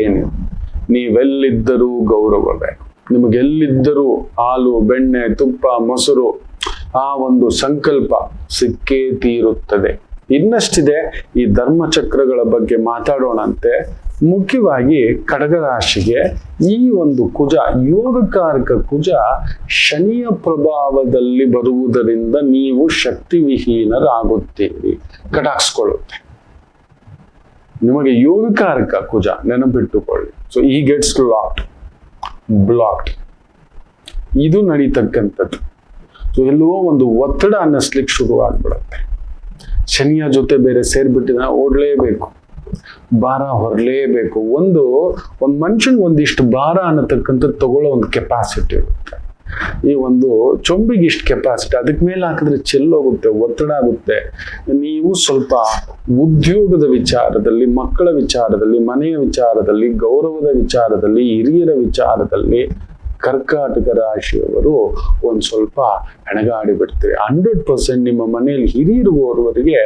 ನೀವೆಲ್ಲಿದ್ದರೂ ಗೌರವವೇ. ನಿಮಗೆಲ್ಲಿದ್ದರೂ ಹಾಲು, ಬೆಣ್ಣೆ, ತುಪ್ಪ, ಮೊಸರು, ಆ ಒಂದು ಸಂಕಲ್ಪ ಸಿಕ್ಕೇ ತೀರುತ್ತದೆ. ಇನ್ನಷ್ಟಿದೆ ಈ ಧರ್ಮಚಕ್ರಗಳ ಬಗ್ಗೆ ಮಾತಾಡೋಣಂತೆ. ಮುಖ್ಯವಾಗಿ ಕಡಗರಾಶಿಗೆ ಈ ಒಂದು ಕುಜ, ಯೋಗಕಾರಕ ಕುಜ ಶನಿಯ ಪ್ರಭಾವದಲ್ಲಿ ಬರುವುದರಿಂದ ನೀವು ಶಕ್ತಿವಿಹೀನರಾಗುತ್ತೀರಿ. ಕಟಾಕ್ಸ್ಕೊಳ್ಳುತ್ತೆ. ನಿಮಗೆ ಯೋಗಕಾರಕ ಕುಜ ನೆನಪಿಟ್ಟುಕೊಳ್ಳಿ. ಸೊ ಈ ಗೆಟ್ಸ್ ಬ್ಲಾಕ್ಡ್. ಇದು ನಡೀತಕ್ಕಂಥದ್ದು. ಸೊ ಎಲ್ಲೋ ಒಂದು ಒತ್ತಡ ಅನ್ನಿಸ್ಲಿಕ್ಕೆ ಶುರು ಆಗ್ಬಿಡುತ್ತೆ. ಶನಿಯ ಜೊತೆ ಬೇರೆ ಸೇರ್ಬಿಟ್ಟಿದ ಓಡ್ಲೇಬೇಕು, ಭಾರ ಹೊರಲೇಬೇಕು. ಒಂದು ಮನುಷ್ಯನ್ ಒಂದಿಷ್ಟು ಭಾರ ಅನ್ನತಕ್ಕಂಥದ್ದು ತಗೊಳ್ಳೋ ಒಂದು ಕೆಪಾಸಿಟಿ ಇರುತ್ತೆ. ಈ ಒಂದು ಚೊಂಬಿಗೆ ಇಷ್ಟು ಕೆಪಾಸಿಟಿ, ಅದಕ್ಕೆ ಮೇಲೆ ಹಾಕಿದ್ರೆ ಚೆಲ್ಲೋಗುತ್ತೆ, ಒತ್ತಡ ಆಗುತ್ತೆ. ನೀವು ಸ್ವಲ್ಪ ಉದ್ಯೋಗದ ವಿಚಾರದಲ್ಲಿ, ಮಕ್ಕಳ ವಿಚಾರದಲ್ಲಿ, ಮನೆಯ ವಿಚಾರದಲ್ಲಿ, ಗೌರವದ ವಿಚಾರದಲ್ಲಿ, ಹಿರಿಯರ ವಿಚಾರದಲ್ಲಿ ಕರ್ಕಾಟಕ ರಾಶಿಯವರು ಒಂದ್ ಸ್ವಲ್ಪ ಹೆಣಗಾಡಿ ಬಿಡ್ತೀರಿ. 100% ನಿಮ್ಮ ಮನೆಯಲ್ಲಿ ಹಿರಿಯರುವವರಿಗೆ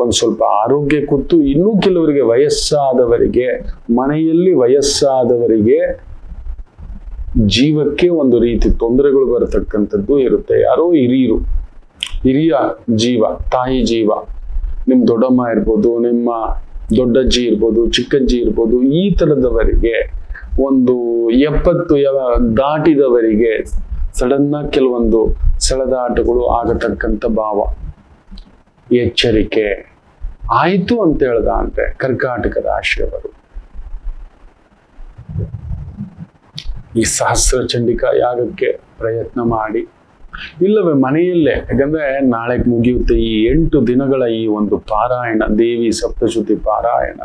ಒಂದ್ ಸ್ವಲ್ಪ ಆರೋಗ್ಯ ಕೂತು, ಇನ್ನೂ ಕೆಲವರಿಗೆ ವಯಸ್ಸಾದವರಿಗೆ, ಮನೆಯಲ್ಲಿ ವಯಸ್ಸಾದವರಿಗೆ ಜೀವಕ್ಕೆ ಒಂದು ರೀತಿ ತೊಂದರೆಗಳು ಬರತಕ್ಕಂಥದ್ದು ಇರುತ್ತೆ. ಯಾರೋ ಹಿರಿಯ ಜೀವ, ತಾಯಿ ಜೀವ, ನಿಮ್ಮ ದೊಡ್ಡಮ್ಮ ಇರ್ಬೋದು, ನಿಮ್ಮ ದೊಡ್ಡಜ್ಜಿ ಇರ್ಬೋದು, ಚಿಕ್ಕಜ್ಜಿ ಇರ್ಬೋದು, ಈ ತರದವರಿಗೆ ಒಂದು 70 ದಾಟಿದವರಿಗೆ ಸಡನ್ ಆಗಿ ಕೆಲವೊಂದು ಸೆಳೆದಾಟಗಳು ಆಗತಕ್ಕಂಥ ಭಾವ. ಎಚ್ಚರಿಕೆ ಆಯ್ತು ಅಂತ ಹೇಳ್ದ ಅಂದ್ರೆ ಕರ್ಕಾಟಕ ರಾಶಿಯವರು ಈ ಸಹಸ್ರ ಚಂಡಿಕಾ ಯಾಗಕ್ಕೆ ಪ್ರಯತ್ನ ಮಾಡಿ, ಇಲ್ಲವೇ ಮನೆಯಲ್ಲೇ, ಯಾಕಂದ್ರೆ ನಾಳೆ ಮುಗಿಯುತ್ತೆ ಈ 8 ದಿನಗಳ ಈ ಒಂದು ಪಾರಾಯಣ, ದೇವಿ ಸಪ್ತಶ್ರುತಿ ಪಾರಾಯಣ,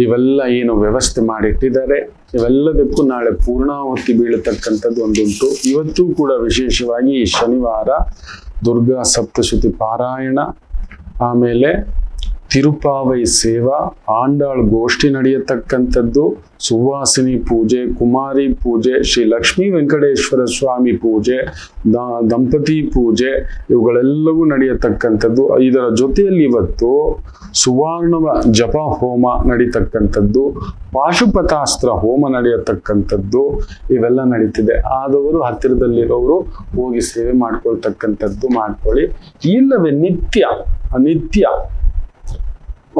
ಇವೆಲ್ಲ ಏನು ವ್ಯವಸ್ಥೆ ಮಾಡಿಟ್ಟಿದ್ದಾರೆ, ಇವೆಲ್ಲದಕ್ಕೂ ನಾಳೆ ಪೂರ್ಣಾವತಿ ಬೀಳತಕ್ಕಂಥದ್ದು ಒಂದುಂಟು. ಇವತ್ತು ಕೂಡ ವಿಶೇಷವಾಗಿ ಈ ಶನಿವಾರ ದುರ್ಗಾ ಸಪ್ತಶ್ರುತಿ ಪಾರಾಯಣ, ಆಮೇಲೆ ತಿರುಪಾವೈ ಸೇವಾ, ಆಂಡಾಳ್ ಗೋಷ್ಠಿ ನಡೆಯತಕ್ಕಂಥದ್ದು, ಸುವಾಸಿನಿ ಪೂಜೆ, ಕುಮಾರಿ ಪೂಜೆ, ಶ್ರೀ ಲಕ್ಷ್ಮೀ ವೆಂಕಟೇಶ್ವರ ಸ್ವಾಮಿ ಪೂಜೆ, ದಂಪತಿ ಪೂಜೆ, ಇವುಗಳೆಲ್ಲವೂ ನಡೆಯತಕ್ಕಂಥದ್ದು. ಇದರ ಜೊತೆಯಲ್ಲಿ ಇವತ್ತು ಸುವರ್ಣವ ಜಪ ಹೋಮ ನಡೀತಕ್ಕಂಥದ್ದು, ಪಾಶುಪತಾಸ್ತ್ರ ಹೋಮ ನಡೆಯತಕ್ಕಂಥದ್ದು, ಇವೆಲ್ಲ ನಡೀತಿದೆ. ಆದವರು ಹತ್ತಿರದಲ್ಲಿರೋರು ಹೋಗಿ ಸೇವೆ ಮಾಡ್ಕೊಳ್ತಕ್ಕಂಥದ್ದು ಮಾಡ್ಕೊಳ್ಳಿ. ಇಲ್ಲವೇ ನಿತ್ಯ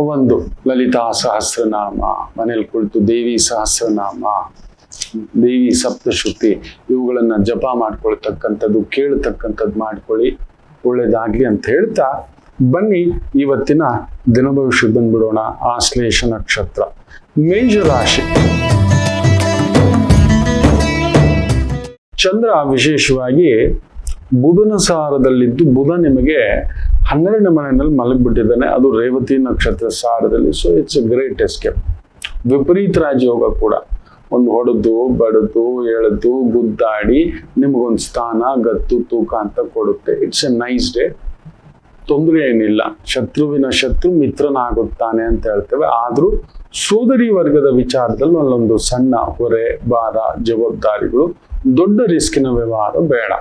ಒಂದು ಲಲಿತಾ ಸಹಸ್ರನಾಮ, ಮನೇಲಿ ಕುಳಿತು ದೇವಿ ಸಹಸ್ರನಾಮ, ದೇವಿ ಸಪ್ತಶ್ರುತಿ, ಇವುಗಳನ್ನ ಜಪ ಮಾಡ್ಕೊಳ್ತಕ್ಕಂಥದ್ದು, ಕೇಳತಕ್ಕಂಥದ್ದು ಮಾಡ್ಕೊಳ್ಳಿ, ಒಳ್ಳೇದಾಗ್ಲಿ ಅಂತ ಹೇಳ್ತಾ ಬನ್ನಿ ಇವತ್ತಿನ ದಿನ ಭವಿಷ್ಯ ಬಂದ್ಬಿಡೋಣ. ಆಶ್ಲೇಷ ನಕ್ಷತ್ರ, ಮೇಷರಾಶಿ. ಚಂದ್ರ ವಿಶೇಷವಾಗಿ ಬುಧನ ಸಾರದಲ್ಲಿದ್ದು, ಬುಧ ನಿಮಗೆ 12ನೇ ಮನೆಯಲ್ಲಿ ಮಲಗಿಬಿಟ್ಟಿದ್ದಾನೆ, ಅದು ರೇವತಿ ನಕ್ಷತ್ರ ಸಾರದಲ್ಲಿ. So it's a great escape. ವಿಪರೀತ ರಾಜಯೋಗ ಕೂಡ, ಒಂದು ಹೊಡೆದು ಬಡದು ಎಳೆದು ಗುದ್ದಾಡಿ ನಿಮಗೊಂದು ಸ್ಥಾನ ಗತ್ತು ತೂಕ ಅಂತ ಕೊಡುತ್ತೆ. ಇಟ್ಸ್ ಎ ನೈಸ್ ಡೇ, ತೊಂದರೆ ಏನಿಲ್ಲ. ಶತ್ರುವಿನ ಶತ್ರು ಮಿತ್ರನಾಗುತ್ತಾನೆ ಅಂತ ಹೇಳ್ತೇವೆ. ಆದ್ರೂ ಸೋದರಿ ವರ್ಗದ ವಿಚಾರದಲ್ಲಿ ಒಂದೊಂದು ಸಣ್ಣ ಹೊರೆ, ಭಾರ, ಜವಾಬ್ದಾರಿಗಳು, ದೊಡ್ಡ ರಿಸ್ಕಿನ ವ್ಯವಹಾರ ಬೇಡ.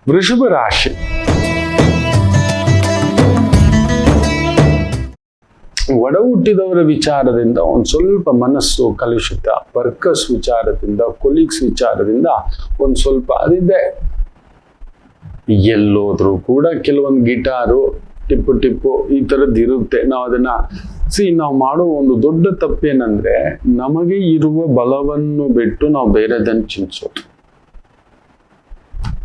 ವೃಷಭ ರಾಶಿ. ಒಡ ಹುಟ್ಟಿದವರ ವಿಚಾರದಿಂದ ಒಂದ್ ಸ್ವಲ್ಪ ಮನಸ್ಸು ಕಲುಷಿತ, ವರ್ಕರ್ಸ್ ವಿಚಾರದಿಂದ, ಕೊಲೀಗ್ಸ್ ವಿಚಾರದಿಂದ ಒಂದ್ ಸ್ವಲ್ಪ ಅದಿದೆ. ಎಲ್ಲೋದ್ರು ಕೂಡ ಕೆಲವೊಂದು ಗಿಟಾರು ಟಿಪ್ಪು ಈ ತರದ್ದು ಇರುತ್ತೆ. ನಾವು ಅದನ್ನ ನಾವು ಮಾಡೋ ಒಂದು ದೊಡ್ಡ ತಪ್ಪೇನಂದ್ರೆ, ನಮಗೆ ಇರುವ ಬಲವನ್ನು ಬಿಟ್ಟು ನಾವು ಬೇರೆದನ್ನು ಚಿಂತಿಸೋದು.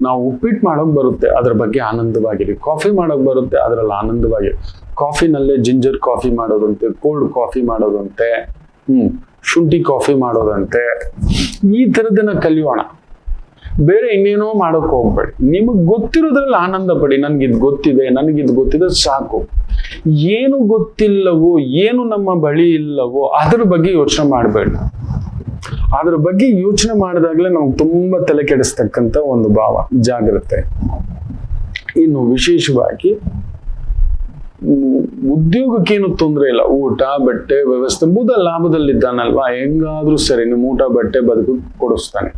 ನಾವು ಉಪ್ಪಿಟ್ಟು ಮಾಡೋಕ್ ಬರುತ್ತೆ, ಅದ್ರ ಬಗ್ಗೆ ಆನಂದವಾಗಿರಿ. ಕಾಫಿ ಮಾಡೋಕ್ ಬರುತ್ತೆ, ಅದ್ರಲ್ಲಿ ಆನಂದವಾಗಿರಿ. ಕಾಫಿನಲ್ಲೇ ಜಿಂಜರ್ ಕಾಫಿ ಮಾಡೋದಂತೆ, ಕೋಲ್ಡ್ ಕಾಫಿ ಮಾಡೋದಂತೆ, ಶುಂಠಿ ಕಾಫಿ ಮಾಡೋದಂತೆ, ಈ ತರದನ್ನ ಕಲಿಯೋಣ. ಬೇರೆ ಇನ್ನೇನೋ ಮಾಡೋಕ್ ಹೋಗ್ಬೇಡಿ. ನಿಮಗ್ ಗೊತ್ತಿರೋದ್ರಲ್ಲಿ ಆನಂದ ಪಡಿ. ನನ್ಗಿದ್ ಗೊತ್ತಿದೆ ಸಾಕು. ಏನು ಗೊತ್ತಿಲ್ಲವೋ, ಏನು ನಮ್ಮ ಬಳಿ ಇಲ್ಲವೋ ಅದ್ರ ಬಗ್ಗೆ ಯೋಚನೆ ಮಾಡಬೇಡ. ಅದ್ರ ಬಗ್ಗೆ ಯೋಚನೆ ಮಾಡಿದಾಗಲೇ ನಮ್ಗೆ ತುಂಬಾ ತಲೆ ಕೆಡಿಸ್ತಕ್ಕಂಥ ಒಂದು ಭಾವ, ಜಾಗ್ರತೆ. ಇನ್ನು ವಿಶೇಷವಾಗಿ ಉದ್ಯೋಗಕ್ಕೇನು ತೊಂದರೆ ಇಲ್ಲ. ಊಟ ಬಟ್ಟೆ ವ್ಯವಸ್ಥೆ, ಬುಧ ಲಾಭದಲ್ಲಿದ್ದಾನಲ್ವಾ, ಹೆಂಗಾದ್ರೂ ಸರಿ ನಿಮ್ಮ ಊಟ ಬಟ್ಟೆ ಬದುಕು ಕೊಡಿಸ್ತಾನೆ.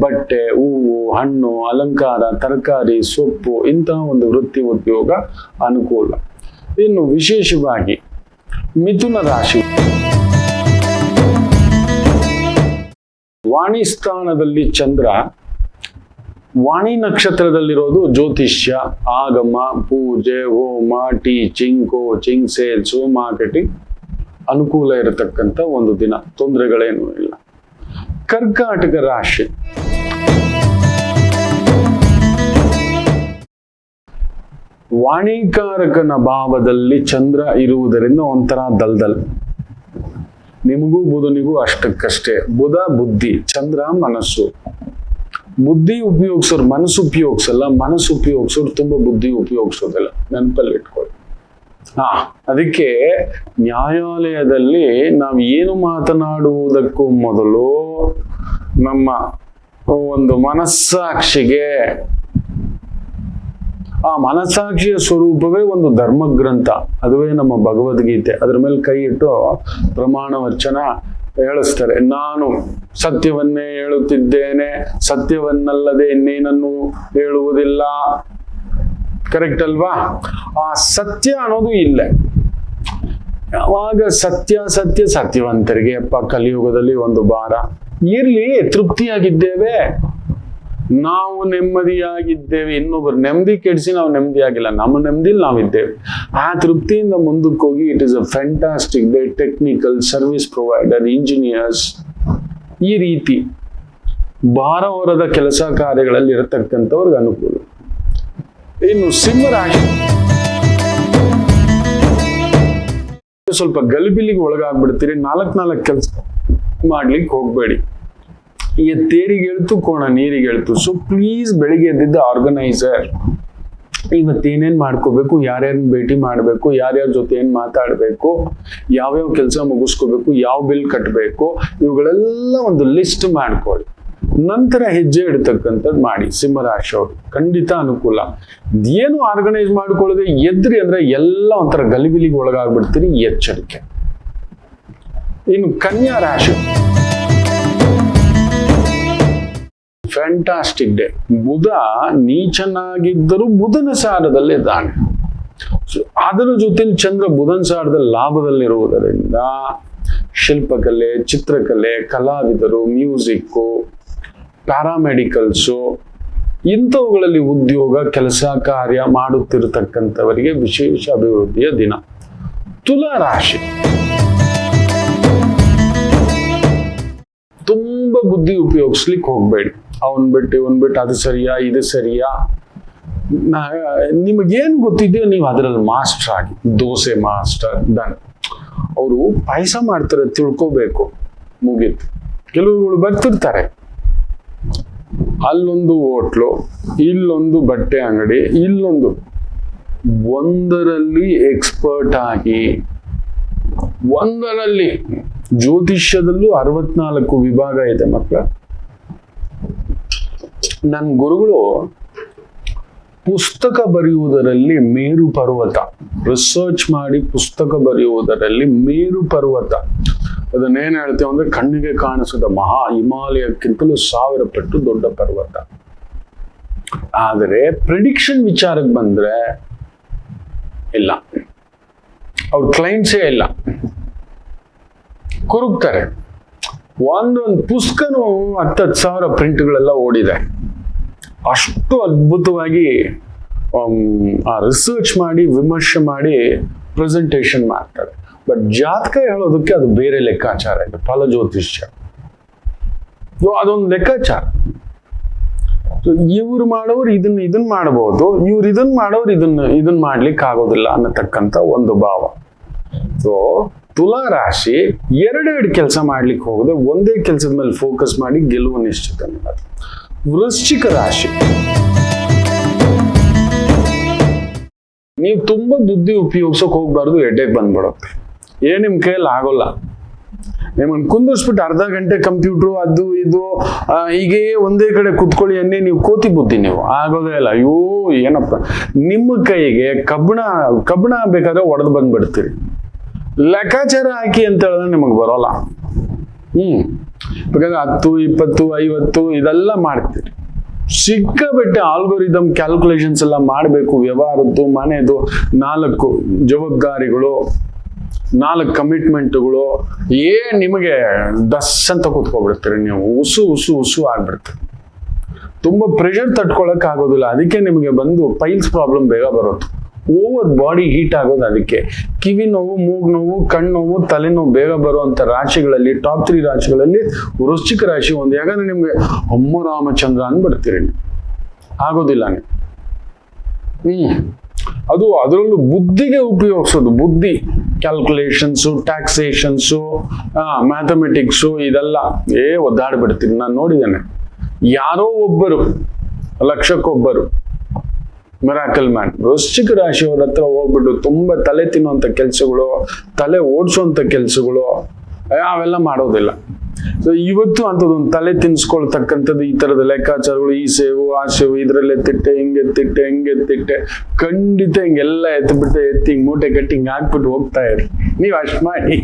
ಬಟ್ಟೆ, ಹೂವು, ಹಣ್ಣು, ಅಲಂಕಾರ, ತರಕಾರಿ, ಸೊಪ್ಪು, ಇಂತಹ ಒಂದು ವೃತ್ತಿ ಉದ್ಯೋಗ ಅನುಕೂಲ. ಇನ್ನು ವಿಶೇಷವಾಗಿ ಮಿಥುನ ರಾಶಿ. ವಾಣಿ ಸ್ಥಾನದಲ್ಲಿ ಚಂದ್ರ, ವಾಣಿ ನಕ್ಷತ್ರದಲ್ಲಿರೋದು ಜ್ಯೋತಿಷ್ಯ, ಆಗಮ, ಪೂಜೆ, ಹೋಮ, ಟೀಚಿಂಗ್, ಕೋಚಿಂಗ್, ಸೇಲ್ಸು, ಮಾರ್ಕೆಟಿಂಗ್ ಅನುಕೂಲ ಇರತಕ್ಕಂಥ ಒಂದು ದಿನ, ತೊಂದರೆಗಳೇನೂ ಇಲ್ಲ. ಕರ್ಕಾಟಕ ರಾಶಿ. ವಾಣಿಕಾರಕನ ಭಾವದಲ್ಲಿ ಚಂದ್ರ ಇರುವುದರಿಂದ ಒಂಥರ ದಲ್ದಲ್. ನಿಮಗೂ ಬುಧನಿಗೂ ಅಷ್ಟಕ್ಕಷ್ಟೇ. ಬುಧ ಬುದ್ಧಿ, ಚಂದ್ರ ಮನಸ್ಸು. ಬುದ್ಧಿ ಉಪಯೋಗಿಸೋರು ಮನಸ್ಸು ಉಪಯೋಗಿಸಲ್ಲ, ಮನಸ್ಸು ಉಪಯೋಗಿಸೋರು ತುಂಬಾ ಬುದ್ಧಿ ಉಪಯೋಗಿಸೋದಿಲ್ಲ, ನೆನಪಲ್ಲಿ ಇಟ್ಕೊಳ್ಳಿ. ಅದಕ್ಕೆ ನ್ಯಾಯಾಲಯದಲ್ಲಿ ನಾವು ಏನು ಮಾತನಾಡುವುದಕ್ಕೂ ಮೊದಲು ನಮ್ಮ ಒಂದು ಮನಸ್ಸಾಕ್ಷಿಗೆ, ಆ ಮನಸ್ಸಾಕ್ಷಿಯ ಸ್ವರೂಪವೇ ಒಂದು ಧರ್ಮ ಗ್ರಂಥ, ಅದುವೇ ನಮ್ಮ ಭಗವದ್ಗೀತೆ. ಅದ್ರ ಮೇಲೆ ಕೈ ಇಟ್ಟು ಪ್ರಮಾಣ ವಚನ ಹೇಳಿಸ್ತಾರೆ. ನಾನು ಸತ್ಯವನ್ನೇ ಹೇಳುತ್ತಿದ್ದೇನೆ, ಸತ್ಯವನ್ನಲ್ಲದೆ ಇನ್ನೇನನ್ನು ಹೇಳುವುದಿಲ್ಲ. ಕರೆಕ್ಟ್ ಅಲ್ವಾ? ಆ ಸತ್ಯ ಅನ್ನೋದು ಇಲ್ಲ. ಯಾವಾಗ ಸತ್ಯವಂತರಿಗೆ ಕಲಿಯುಗದಲ್ಲಿ ಒಂದು ಭಾರ, ಇರ್ಲಿ, ತೃಪ್ತಿಯಾಗಿದ್ದೇವೆ, ನಾವು ನೆಮ್ಮದಿಯಾಗಿದ್ದೇವೆ. ಇನ್ನೊಬ್ಬರು ನೆಮ್ಮದಿ ಕೆಡಿಸಿ ನಾವು ನೆಮ್ಮದಿಯಾಗಿಲ್ಲ, ನಮ್ಮ ನೆಮ್ಮದಿಲಿ ನಾವಿದ್ದೇವೆ. ಆ ತೃಪ್ತಿಯಿಂದ ಮುಂದಕ್ಕೆ ಹೋಗಿ it is a fantastic day. Technical service provider, engineers, ಈ ರೀತಿ ಭಾರ ಹೊರದ ಕೆಲಸ ಕಾರ್ಯಗಳಲ್ಲಿ ಇರತಕ್ಕಂಥವ್ರಿಗೆ ಅನುಕೂಲ. ಇನ್ನು ಸಿಂಹರಾಶಿ ಸ್ವಲ್ಪ ಗಲಿಬಿಲಿಗೆ ಒಳಗಾಗ್ಬಿಡ್ತೀರಿ. ನಾಲ್ಕು ಕೆಲಸ ಮಾಡ್ಲಿಕ್ಕೆ ಹೋಗ್ಬೇಡಿ. ತೇರಿಗೆ ಹೇಳ್ತು, ಕೋಣ ನೀರಿಗೆ ಹೇಳ್ತು. ಸೊ ಪ್ಲೀಸ್ ಬೆಳಿಗ್ಗೆ ಎದ್ದಿದ್ದ ಆರ್ಗನೈಸರ್, ಇವತ್ತೇನೇನ್ ಮಾಡ್ಕೋಬೇಕು, ಯಾರ್ಯಾರನ್ನ ಭೇಟಿ ಮಾಡಬೇಕು, ಯಾರ್ಯಾರ ಜೊತೆ ಏನ್ ಮಾತಾಡಬೇಕು, ಯಾವ್ಯಾವ ಕೆಲಸ ಮುಗಿಸ್ಕೋಬೇಕು, ಯಾವ ಬಿಲ್ ಕಟ್ಟಬೇಕು, ಇವುಗಳೆಲ್ಲ ಒಂದು ಲಿಸ್ಟ್ ಮಾಡ್ಕೊಳ್ಳಿ. ನಂತರ ಹೆಜ್ಜೆ ಇಡ್ತಕ್ಕಂಥದ್ದು ಮಾಡಿ. ಸಿಂಹರಾಶಿಯವರು ಖಂಡಿತ ಅನುಕೂಲ. ಏನು ಆರ್ಗನೈಸ್ ಮಾಡ್ಕೊಳ್ಳದೆ ಎದ್ರಿ ಅಂದ್ರೆ ಎಲ್ಲ ಒಂಥರ ಗಲಿಬಿಲಿಗೆ ಒಳಗಾಗ್ಬಿಡ್ತೀರಿ, ಎಚ್ಚರಿಕೆ. ಇನ್ನು ಕನ್ಯಾ ರಾಶಿ, ಫ್ಯಾಂಟಾಸ್ಟಿಕ್ ಡೇ. ಬುಧ ನೀಚನಾಗಿದ್ದರೂ ಬುಧನ ಸಾರದಲ್ಲಿ ಇದ್ದಾನೆ. ಅದರ ಜೊತೆಲಿ ಚಂದ್ರ ಬುಧನ ಸಾರದಲ್ಲಿ ಲಾಭದಲ್ಲಿರುವುದರಿಂದ ಶಿಲ್ಪಕಲೆ, ಚಿತ್ರಕಲೆ, ಕಲಾವಿದರು, ಮ್ಯೂಸಿಕ್ಕು, ಪ್ಯಾರಾಮೆಡಿಕಲ್ಸು, ಇಂಥವುಗಳಲ್ಲಿ ಉದ್ಯೋಗ ಕೆಲಸ ಕಾರ್ಯ ಮಾಡುತ್ತಿರತಕ್ಕಂಥವರಿಗೆ ವಿಶೇಷ ಅಭಿವೃದ್ಧಿಯ ದಿನ. ತುಲಾ ರಾಶಿ, ತುಂಬಾ ಬುದ್ಧಿ ಉಪಯೋಗಿಸ್ಲಿಕ್ಕೆ ಹೋಗ್ಬೇಡಿ. ಅವನ್ ಬಿಟ್ಟು ಅದು ಸರಿಯಾ ಇದು ಸರಿಯಾ, ನಿಮಗೇನ್ ಗೊತ್ತಿದೆಯೋ ನೀವು ಅದರಲ್ಲಿ ಮಾಸ್ಟರ್ ಆಗಿ. Dosa master done. ಅವರು ಪಾಯಸ ಮಾಡ್ತಾರೆ, ತಿಳ್ಕೋಬೇಕು, ಮುಗೀತು. ಕೆಲವುಗಳು ಬರ್ತಿರ್ತಾರೆ, ಅಲ್ಲೊಂದು ಹೋಟ್ಲು, ಇಲ್ಲೊಂದು ಬಟ್ಟೆ ಅಂಗಡಿ, ಇಲ್ಲೊಂದು, ಒಂದರಲ್ಲಿ ಎಕ್ಸ್ಪರ್ಟ್ ಆಗಿ, ಒಂದರಲ್ಲಿ ಜ್ಯೋತಿಷ್ಯದಲ್ಲೂ 64 ವಿಭಾಗ ಇದೆ ಮಕ್ಕಳ. ನನ್ನ ಗುರುಗಳು ಪುಸ್ತಕ ಬರೆಯುವುದರಲ್ಲಿ ಮೇರು ಪರ್ವತ, ರಿಸರ್ಚ್ ಮಾಡಿ ಪುಸ್ತಕ ಬರೆಯುವುದರಲ್ಲಿ ಮೇರು ಪರ್ವತ. ಅದನ್ನೇನ್ ಹೇಳ್ತೇವೆ ಅಂದ್ರೆ ಕಣ್ಣಿಗೆ ಕಾಣಿಸದ ಮಹಾ ಹಿಮಾಲಯಕ್ಕಿಂತಲೂ 1000 ಪಟ್ಟು ದೊಡ್ಡ ಪರ್ವತ. ಆದರೆ ಪ್ರಿಡಿಕ್ಷನ್ ವಿಚಾರಕ್ಕೆ ಬಂದ್ರೆ ಇಲ್ಲ, ಅವ್ರ ಕ್ಲೈಂಟ್ಸೇ ಇಲ್ಲ, ಕುರುಕ್ತಾರೆ. ಒಂದೊಂದು ಪುಸ್ತಕನೂ 10,000 ಪ್ರಿಂಟ್ಗಳೆಲ್ಲ ಓಡಿದೆ. ಅಷ್ಟು ಅದ್ಭುತವಾಗಿ ರಿಸರ್ಚ್ ಮಾಡಿ ವಿಮರ್ಶೆ ಮಾಡಿ ಪ್ರೆಸೆಂಟೇಶನ್ ಮಾಡ್ತಾರೆ. ಬಟ್ ಜಾತಕ ಹೇಳೋದಕ್ಕೆ ಅದು ಬೇರೆ ಲೆಕ್ಕಾಚಾರ ಇದೆ, ಫಲ ಜ್ಯೋತಿಷ್ಯ ಅದೊಂದು ಲೆಕ್ಕಾಚಾರ. ಇವ್ರು ಮಾಡೋರು ಇದನ್ನ ಮಾಡಬಹುದು, ಇವ್ರು ಇದನ್ನ ಮಾಡೋರು ಇದನ್ನ ಮಾಡ್ಲಿಕ್ಕೆ ಆಗೋದಿಲ್ಲ ಅನ್ನತಕ್ಕಂಥ ಒಂದು ಭಾವ. ಸೊ ತುಲಾ ರಾಶಿ ಎರಡೆರಡು ಕೆಲಸ ಮಾಡ್ಲಿಕ್ಕೆ ಹೋಗದೆ ಒಂದೇ ಕೆಲಸದ ಮೇಲೆ ಫೋಕಸ್ ಮಾಡಿ ಗೆಲುವು ನಿಶ್ಚಿತ. ವೃಶ್ಚಿಕ ರಾಶಿ, ನೀವು ತುಂಬಾ ಬುದ್ಧಿ ಉಪಯೋಗಿಸೋಕೆ ಹೋಗ್ಬಾರ್ದು, ಹೆಡ್ಡೇಕ್ ಬಂದ್ಬಿಡುತ್ತೆ. ನಿಮ್ ಕೈಯಲ್ಲಿ ಆಗೋಲ್ಲ. ನಿಮ್ಮನ್ನು ಕುಂದಿಸ್ಬಿಟ್ಟು ಅರ್ಧ ಗಂಟೆ ಕಂಪ್ಯೂಟ್ರು ಅದು ಇದು ಹೀಗೆ ಒಂದೇ ಕಡೆ ಕುತ್ಕೊಳ್ಳಿ ಅನ್ನೇ ನೀವು ಕೋತಿ ಬುದ್ಧಿ, ನೀವು ಆಗೋದೇ ಇಲ್ಲ. ಅಯ್ಯೋ ಏನಪ್ಪ, ನಿಮ್ಮ ಕೈಗೆ ಕಬ್ಬಣ ಬೇಕಾದ್ರೆ ಒಡೆದು ಬಂದ್ಬಿಡ್ತೀರಿ. ಲೆಕ್ಕಾಚಾರ ಹಾಕಿ ಅಂತ ಹೇಳಿದ್ರೆ ನಿಮಗೆ ಬರೋಲ್ಲ. ಬೇಕಾದ್ರೆ 10, 20, 50 ಇದೆಲ್ಲ ಮಾಡ್ತೀರಿ. ಸಿಕ್ಕಾಬಿಟ್ಟೆ ಆಲ್ಗೋರಿದಮ್ ಕ್ಯಾಲ್ಕುಲೇಷನ್ಸ್ ಎಲ್ಲ ಮಾಡಬೇಕು. ವ್ಯವಹಾರದ್ದು, ಮನೆದು, 4 ಜವಾಬ್ದಾರಿಗಳು, 4 ಕಮಿಟ್ಮೆಂಟ್ಗಳು, ನಿಮಗೆ ದಸ್ ಅಂತ ಕೂತ್ಕೊಬಿಡ್ತೀರಿ. ನೀವು ಉಸು ಆಗ್ಬಿಡ್ತೀರಿ. ತುಂಬಾ ಪ್ರೆಷರ್ ತಡ್ಕೊಳಕ್ ಆಗೋದಿಲ್ಲ. ಅದಕ್ಕೆ ನಿಮಗೆ ಬಂದು ಪೈಲ್ಸ್ ಪ್ರಾಬ್ಲಮ್ ಬೇಗ ಬರುತ್ತೆ. ಓವರ್ ಬಾಡಿ ಹೀಟ್ ಆಗೋದು ಅದಕ್ಕೆ. ಕಿವಿ ನೋವು, ಮೂಗು ನೋವು, ಕಣ್ಣು ನೋವು, ತಲೆನೋವು ಬೇಗ ಬರುವಂತ ರಾಶಿಗಳಲ್ಲಿ ಟಾಪ್ 3 ರಾಶಿಗಳಲ್ಲಿ ವೃಶ್ಚಿಕ ರಾಶಿ ಒಂದು. ಯಾಕಂದ್ರೆ ನಿಮ್ಗೆ ಅಮ್ಮ ರಾಮಚಂದ್ರ ಅಂದ್ಬಿಡ್ತೀರಿ, ಆಗೋದಿಲ್ಲ ನೀವು. ಅದು ಅದರಲ್ಲೂ ಬುದ್ಧಿಗೆ ಉಪಯೋಗಿಸೋದು. ಬುದ್ಧಿ, ಕ್ಯಾಲ್ಕುಲೇಷನ್ಸು, ಟ್ಯಾಕ್ಸೇಷನ್ಸು, ಮ್ಯಾಥಮೆಟಿಕ್ಸು, ಇದೆಲ್ಲ ಒದ್ದಾಡ್ಬಿಡ್ತೀರಿ. ನಾನು ನೋಡಿದ್ದೇನೆ, ಯಾರೋ ಒಬ್ಬರು ಲಕ್ಷಕ್ಕೊಬ್ಬರು ಮಿರಾಕಲ್ ಮ್ಯಾನ್ ವೃಶ್ಚಿಕ ರಾಶಿಯವರ ಹತ್ರ ಹೋಗ್ಬಿಟ್ಟು ತುಂಬಾ ತಲೆ ತಿನ್ನುವಂತ ಕೆಲ್ಸಗಳು, ತಲೆ ಓಡಿಸುವಂತ ಕೆಲ್ಸಗಳು ಅವೆಲ್ಲ ಮಾಡೋದಿಲ್ಲ. ಸೊ ಇವತ್ತು ಅಂಥದ್ದೊಂದು ತಲೆ ತಿನ್ಸ್ಕೊಳ್ತಕ್ಕಂಥದ್ದು ಈ ತರದ ಲೆಕ್ಕಾಚಾರಗಳು, ಈ ಸೇವು ಆ ಸೇವು, ಇದ್ರಲ್ಲಿ ಎತ್ತಿಟ್ಟೆ, ಹಿಂಗೆತ್ತಿಟ್ಟೆ ಖಂಡಿತ ಹಿಂಗೆಲ್ಲ ಎತ್ತಿ ಹಿಂಗ್ ಮೂಟೆ ಕಟ್ಟಿ ಹಿಂಗ್ ಹಾಕ್ಬಿಟ್ಟು ಹೋಗ್ತಾ ಇರಿ. ನೀವು ಅಷ್ಟ್ ಮಾಡಿ.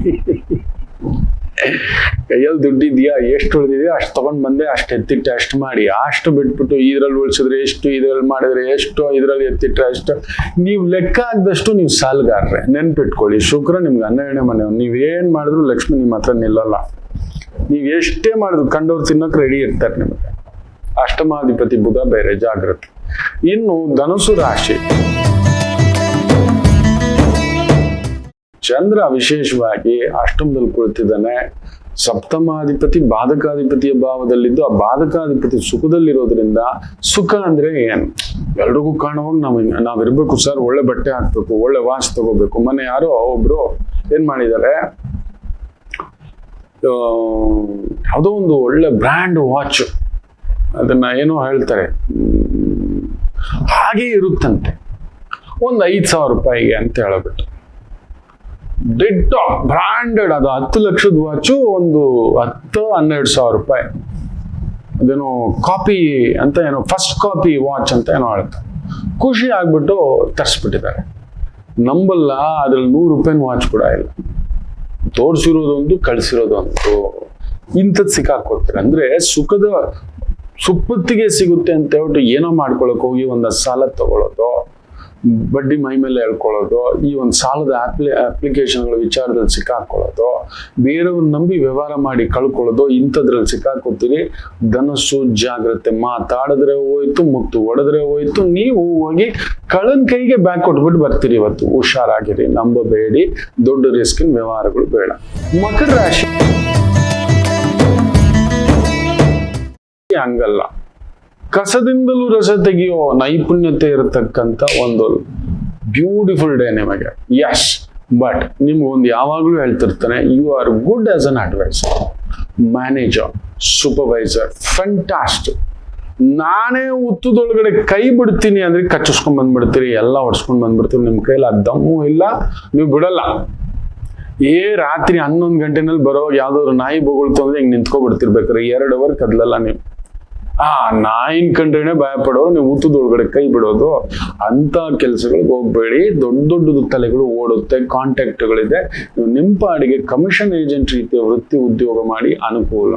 ಕೈಯಲ್ಲಿ ದುಡ್ಡಿದ್ಯಾ, ಎಷ್ಟು ಉಳಿದಿದ್ಯಾ ಅಷ್ಟು ತಗೊಂಡ್ ಬಂದೆ, ಅಷ್ಟು ಎತ್ತಿಟ್ಟೆ, ಅಷ್ಟು ಮಾಡಿ. ಅಷ್ಟು ಬಿಟ್ಬಿಟ್ಟು ಇದ್ರಲ್ಲಿ ಉಳಿಸಿದ್ರೆ ಎಷ್ಟು, ಇದ್ರಲ್ಲಿ ಮಾಡಿದ್ರೆ ಎಷ್ಟು, ಇದ್ರಲ್ಲಿ ಎತ್ತಿಟ್ರೆ ಅಷ್ಟು. ನೀವು ಲೆಕ್ಕ ಆಗದಷ್ಟು ನೀವು ಸಾಲಗಾರ್ರೆ. ನೆನ್ಪಿಟ್ಕೊಳ್ಳಿ, ಶುಕ್ರ ನಿಮ್ಗೆ 12ನೇ ಮನೆ. ನೀವೇನ್ ಮಾಡಿದ್ರು ಲಕ್ಷ್ಮಿ ನಿಮ್ಮ ಹತ್ರ ನಿಲ್ಲಲ್ಲ. ನೀವು ಎಷ್ಟೇ ಮಾಡಿದ್ರು ಕಂಡವ್ರು ತಿನ್ನೋಕೆ ರೆಡಿ ಇರ್ತಾರೆ ನಿಮಗೆ. ಅಷ್ಟಮಾಧಿಪತಿ ಬುಧ ಬೇರೆ, ಜಾಗ್ರತೆ. ಇನ್ನು ಧನುಸು ರಾಶಿ, ಚಂದ್ರ ವಿಶೇಷವಾಗಿ ಅಷ್ಟಮದಲ್ಲಿ ಕುಳಿತಿದ್ದಾನೆ. ಸಪ್ತಮಾಧಿಪತಿ ಬಾಧಕಾಧಿಪತಿಯ ಭಾವದಲ್ಲಿದ್ದು, ಆ ಬಾಧಕಾಧಿಪತಿ ಸುಖದಲ್ಲಿರೋದ್ರಿಂದ, ಸುಖ ಅಂದ್ರೆ ಏನು, ಎಲ್ರಿಗೂ ಕಾಣುವಾಗ ನಾವಿರ್ಬೇಕು ಸರ್, ಒಳ್ಳೆ ಬಟ್ಟೆ ಹಾಕ್ಬೇಕು, ಒಳ್ಳೆ ವಾಚ್ ತಗೋಬೇಕು. ಮೊನ್ನೆ ಯಾರೋ ಒಬ್ರು ಏನ್ ಮಾಡಿದ್ದಾರೆ, ಯಾವುದೋ ಒಂದು ಒಳ್ಳೆ ಬ್ರ್ಯಾಂಡ್ ವಾಚ್, ಅದನ್ನ ಏನೋ ಹೇಳ್ತಾರೆ, ಹಾಗೆ ಇರುತ್ತಂತೆ, ಒಂದು 5,000 ರೂಪಾಯಿಗೆ ಅಂತ ಹೇಳಬಿಟ್ಟು. ಡಿಟ್ಟೋ ಬ್ರಾಂಡೆಡ್, ಅದು 10 ಲಕ್ಷದ ವಾಚು ಒಂದು 10-12 ರೂಪಾಯಿ. ಅದೇನೋ ಕಾಪಿ ಅಂತ ಏನೋ, ಫಸ್ಟ್ ಕಾಪಿ ವಾಚ್ ಅಂತ ಏನೋ ಹೇಳ್ತಾರೆ. ಖುಷಿ ಆಗ್ಬಿಟ್ಟು ತರಿಸ್ಬಿಟ್ಟಿದ್ದಾರೆ. ನಂಬಲ್ಲ, ಅದ್ರಲ್ಲಿ 100 ರೂಪಾಯಿನ ವಾಚ್ ಕೂಡ ಇಲ್ಲ. ತೋರಿಸಿರೋದೊಂದು, ಕಳಿಸಿರೋದೊಂದು. ಇಂಥದ್ದು ಸಿಕ್ಕಾಕೋತಾರೆ. ಅಂದ್ರೆ ಸುಪ್ಪತ್ತಿಗೆ ಸಿಗುತ್ತೆ ಅಂತ ಹೇಳ್ಬಿಟ್ಟು ಏನೋ ಮಾಡ್ಕೊಳಕ್ ಹೋಗಿ ಒಂದು ಸಾಲ ತಗೊಳ್ಳೋದು, ಬಡ್ಡಿ ಮೈ ಮೇಲೆ ಹೇಳ್ಕೊಳ್ಳೋದು, ಈ ಒಂದು ಸಾಲದ ಅಪ್ಲಿಕೇಶನ್ಗಳ ವಿಚಾರದಲ್ಲಿ ಸಿಕ್ಕಾಕೊಳ್ಳೋದು, ಬೇರೆಯವ್ರನ್ನ ನಂಬಿ ವ್ಯವಹಾರ ಮಾಡಿ ಕಳ್ಕೊಳ್ಳೋದು, ಇಂಥದ್ರಲ್ಲಿ ಸಿಕ್ಕಾಕೋತೀರಿ. ಧನಸ್ಸು ಜಾಗ್ರತೆ. ಮಾತಾಡಿದ್ರೆ ಹೋಯ್ತು, ಮುತ್ತು ಹೊಡೆದ್ರೆ ಹೋಯ್ತು, ನೀವು ಹೋಗಿ ಕಳ್ಳನ ಕೈಗೆ ಬ್ಯಾಗ್ ಕೊಟ್ಬಿಟ್ಟು ಬರ್ತೀರಿ. ಇವತ್ತು ಹುಷಾರಾಗಿರಿ, ನಂಬಬೇಡಿ, ದೊಡ್ಡ ರಿಸ್ಕಿನ ವ್ಯವಹಾರಗಳು ಬೇಡ. ಮಕರ ರಾಶಿ ಹಂಗಲ್ಲ, ಕಸದಿಂದಲೂ ರಸ ತೆಗೆಯೋ ನೈಪುಣ್ಯತೆ ಇರತಕ್ಕಂಥ ಒಂದು ಬ್ಯೂಟಿಫುಲ್ ಡೇ ನಿಮಗೆ. ಯಸ್, ಬಟ್ ನಿಮ್ಗೊಂದು ಯಾವಾಗಲೂ ಹೇಳ್ತಿರ್ತಾನೆ, you are good as an advisor, manager, supervisor, fantastic. ನಾನೇ ಉತ್ತದೊಳಗಡೆ ಕೈ ಬಿಡ್ತೀನಿ ಅಂದ್ರೆ ಕಚ್ಚಿಸ್ಕೊಂಡ್ ಬಂದ್ಬಿಡ್ತೀರಿ, ಎಲ್ಲ ಹೊಡ್ಸ್ಕೊಂಡ್ ಬಂದ್ಬಿಡ್ತೀರಿ. ನಿಮ್ ಕೈಲಿ ದಮ್ಮು ಇಲ್ಲ, ನೀವು ಬಿಡಲ್ಲ. ರಾತ್ರಿ 11 ಗಂಟೆನಲ್ಲಿ ಬರೋವಾಗ ಯಾವ್ದಾದ್ರು ನಾಯಿ ಬೊಗಳ್ತು ಅಂದ್ರೆ ಹಿಂಗ್ ನಿಂತ್ಕೊಬಿಡ್ತಿರ್ಬೇಕಾರೆ 2 ಅವರ್ ಕದ್ಲಲ್ಲ ನೀವು. ನಾಯಿನ್ ಕಂಡ್ರೇನೆ ಭಯ ಪಡೋರು, ನೀವು ಊತದೊಳಗಡೆ ಕೈ ಬಿಡೋದು, ಅಂತ ಕೆಲಸಗಳಿಗೆ ಹೋಗ್ಬೇಡಿ. ದೊಡ್ಡ ತಲೆಗಳು ಓಡುತ್ತೆ, ಕಾಂಟ್ಯಾಕ್ಟ್ಗಳಿದೆ. ನೀವು ನಿಮ್ಮ ಪಾಡಿಗೆ ಕಮಿಷನ್ ಏಜೆಂಟ್ ರೀತಿಯ ವೃತ್ತಿ ಉದ್ಯೋಗ ಮಾಡಿ ಅನುಕೂಲ.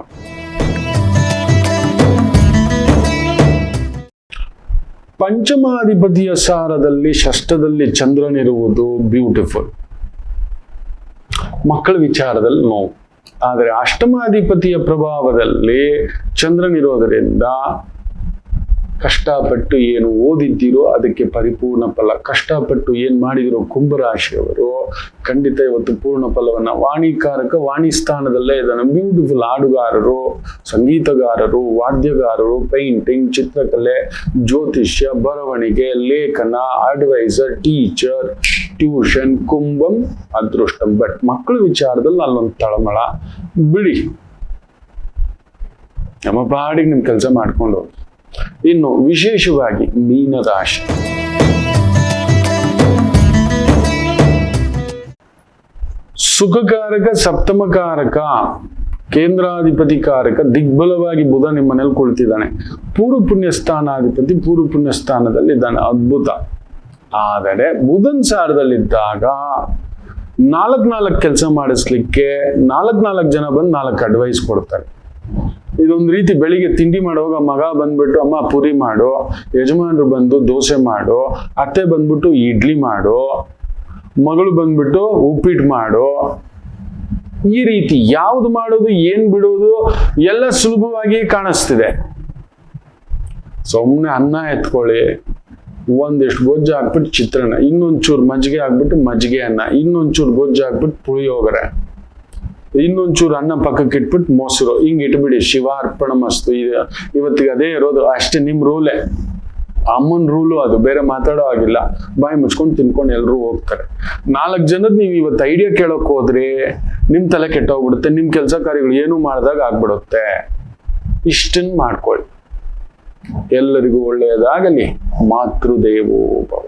ಪಂಚಮಾಧಿಪತಿಯ ಸಾರದಲ್ಲಿ ಷಷ್ಠದಲ್ಲಿ ಚಂದ್ರನಿರುವುದು ಬ್ಯೂಟಿಫುಲ್. ಮಕ್ಕಳ ವಿಚಾರದಲ್ಲಿ ನೋವು. ಆದರೆ ಅಷ್ಟಮಾಧಿಪತಿಯ ಪ್ರಭಾವದಲ್ಲಿ ಚಂದ್ರನಿರೋದರಿಂದ ಕಷ್ಟಪಟ್ಟು ಏನು ಓದಿದ್ದೀರೋ ಅದಕ್ಕೆ ಪರಿಪೂರ್ಣ ಫಲ. ಕಷ್ಟಪಟ್ಟು ಏನ್ ಮಾಡಿದಿರೋ ಕುಂಭರಾಶಿಯವರು ಖಂಡಿತ ಇವತ್ತು ಪೂರ್ಣ ಫಲವನ್ನ. ವಾಣಿಕಾರಕ ವಾಣಿ ಸ್ಥಾನದಲ್ಲೇ ಇದ್ದಾನೆ. ಬ್ಯೂಟಿಫುಲ್ ಹಾಡುಗಾರರು, ಸಂಗೀತಗಾರರು, ವಾದ್ಯಗಾರರು, ಪೇಂಟಿಂಗ್, ಚಿತ್ರಕಲೆ, ಜ್ಯೋತಿಷ್ಯ, ಬರವಣಿಗೆ, ಲೇಖನ, ಅಡ್ವೈಸರ್, ಟೀಚರ್, ಟ್ಯೂಷನ್, ಕುಂಭಂ ಅದೃಷ್ಟಂ. ಬಟ್ ಮಕ್ಕಳ ವಿಚಾರದಲ್ಲಿ ಅಲ್ಲೊಂದು ತಳಮಳ. ಬಿಡಿ, ನಮ್ಮ ಪಾಡಿಗೆ ನಿಮ್ ಕೆಲಸ ಮಾಡ್ಕೊಂಡು ಹೋಗಿ. ಇನ್ನು ವಿಶೇಷವಾಗಿ ಮೀನರಾಶಿ, ಸುಖಕಾರಕ, ಸಪ್ತಮಕಾರಕ, ಕೇಂದ್ರಾಧಿಪತಿ ಕಾರಕ, ದಿಗ್ಬಲವಾಗಿ ಬುಧ ನಿಮ್ಮ ಮನೇಲಿ ಕುಳಿತಿದ್ದಾನೆ. ಪೂರ್ವ ಪುಣ್ಯ ಸ್ಥಾನಾಧಿಪತಿ ಪೂರ್ವ ಪುಣ್ಯ ಸ್ಥಾನದಲ್ಲಿ ಇದ್ದಾನೆ. ಅದ್ಭುತ. ಆದರೆ ಬುಧನ್ ಸಾರದಲ್ಲಿದ್ದಾಗ 4 ಕೆಲಸ ಮಾಡಿಸ್ಲಿಕ್ಕೆ 4 ಜನ ಬಂದು 4 ಅಡ್ವೈಸ್ ಕೊಡ್ತಾರೆ. ಇದೊಂದು ರೀತಿ ಬೆಳಿಗ್ಗೆ ತಿಂಡಿ ಮಾಡುವಾಗ ಮಗ ಬಂದ್ಬಿಟ್ಟು ಅಮ್ಮ ಪುರಿ ಮಾಡು, ಯಜಮಾನರು ಬಂದು ದೋಸೆ ಮಾಡು, ಅತ್ತೆ ಬಂದ್ಬಿಟ್ಟು ಇಡ್ಲಿ ಮಾಡು, ಮಗಳು ಬಂದ್ಬಿಟ್ಟು ಉಪ್ಪಿಟ್ಟು ಮಾಡು. ಈ ರೀತಿ ಯಾವ್ದು ಮಾಡೋದು ಏನ್ ಬಿಡೋದು ಎಲ್ಲ ಸುಲಭವಾಗಿ ಕಾಣಿಸ್ತಿದೆ. ಸುಮ್ಮನೆ ಅನ್ನ ಎತ್ಕೊಳ್ಳಿ, ಒಂದಿಷ್ಟು ಗೊಜ್ಜು ಹಾಕ್ಬಿಟ್ಟು ಚಿತ್ರಾನ್ನ, ಇನ್ನೊಂಚೂರು ಮಜ್ಜಿಗೆ ಹಾಕ್ಬಿಟ್ಟು ಮಜ್ಜಿಗೆ ಅನ್ನ, ಇನ್ನೊಂಚೂರು ಗೊಜ್ಜು ಹಾಕ್ಬಿಟ್ಟು ಪುಳಿಯೋಗರೆ, ಇನ್ನೊಂಚೂರು ಅನ್ನ ಪಕ್ಕಕ್ಕೆ ಇಟ್ಬಿಟ್ಟು ಮೊಸರು, ಹಿಂಗ್ ಇಟ್ಬಿಡಿ. ಶಿವ ಅರ್ಪಣ ಮಸ್ತು. ಇವತ್ತಿಗೆ ಅದೇ ಇರೋದು. ಅಷ್ಟೇ ನಿಮ್ ರೂಲೇ, ಅಮ್ಮನ್ ರೂಲು ಅದು. ಬೇರೆ ಮಾತಾಡೋ ಆಗಿಲ್ಲ. ಬಾಯಿ ಮುಚ್ಕೊಂಡು ತಿನ್ಕೊಂಡು ಎಲ್ರು ಹೋಗ್ತಾರೆ. 4 ಜನದ್ ನೀವು ಇವತ್ತು ಐಡಿಯಾ ಕೇಳಕ್ ಹೋದ್ರಿ, ನಿಮ್ ತಲೆ ಕೆಟ್ಟೋಗ್ಬಿಡುತ್ತೆ. ನಿಮ್ ಕೆಲಸ ಕಾರ್ಯಗಳು ಏನು ಮಾಡ್ದಾಗ ಆಗ್ಬಿಡುತ್ತೆ. ಇಷ್ಟನ್ ಮಾಡ್ಕೊಳ್ಳಿ. ಎಲ್ಲರಿಗೂ ಒಳ್ಳೆಯದಾಗಲಿ. ಮಾತೃದೇವೋ ಭವ.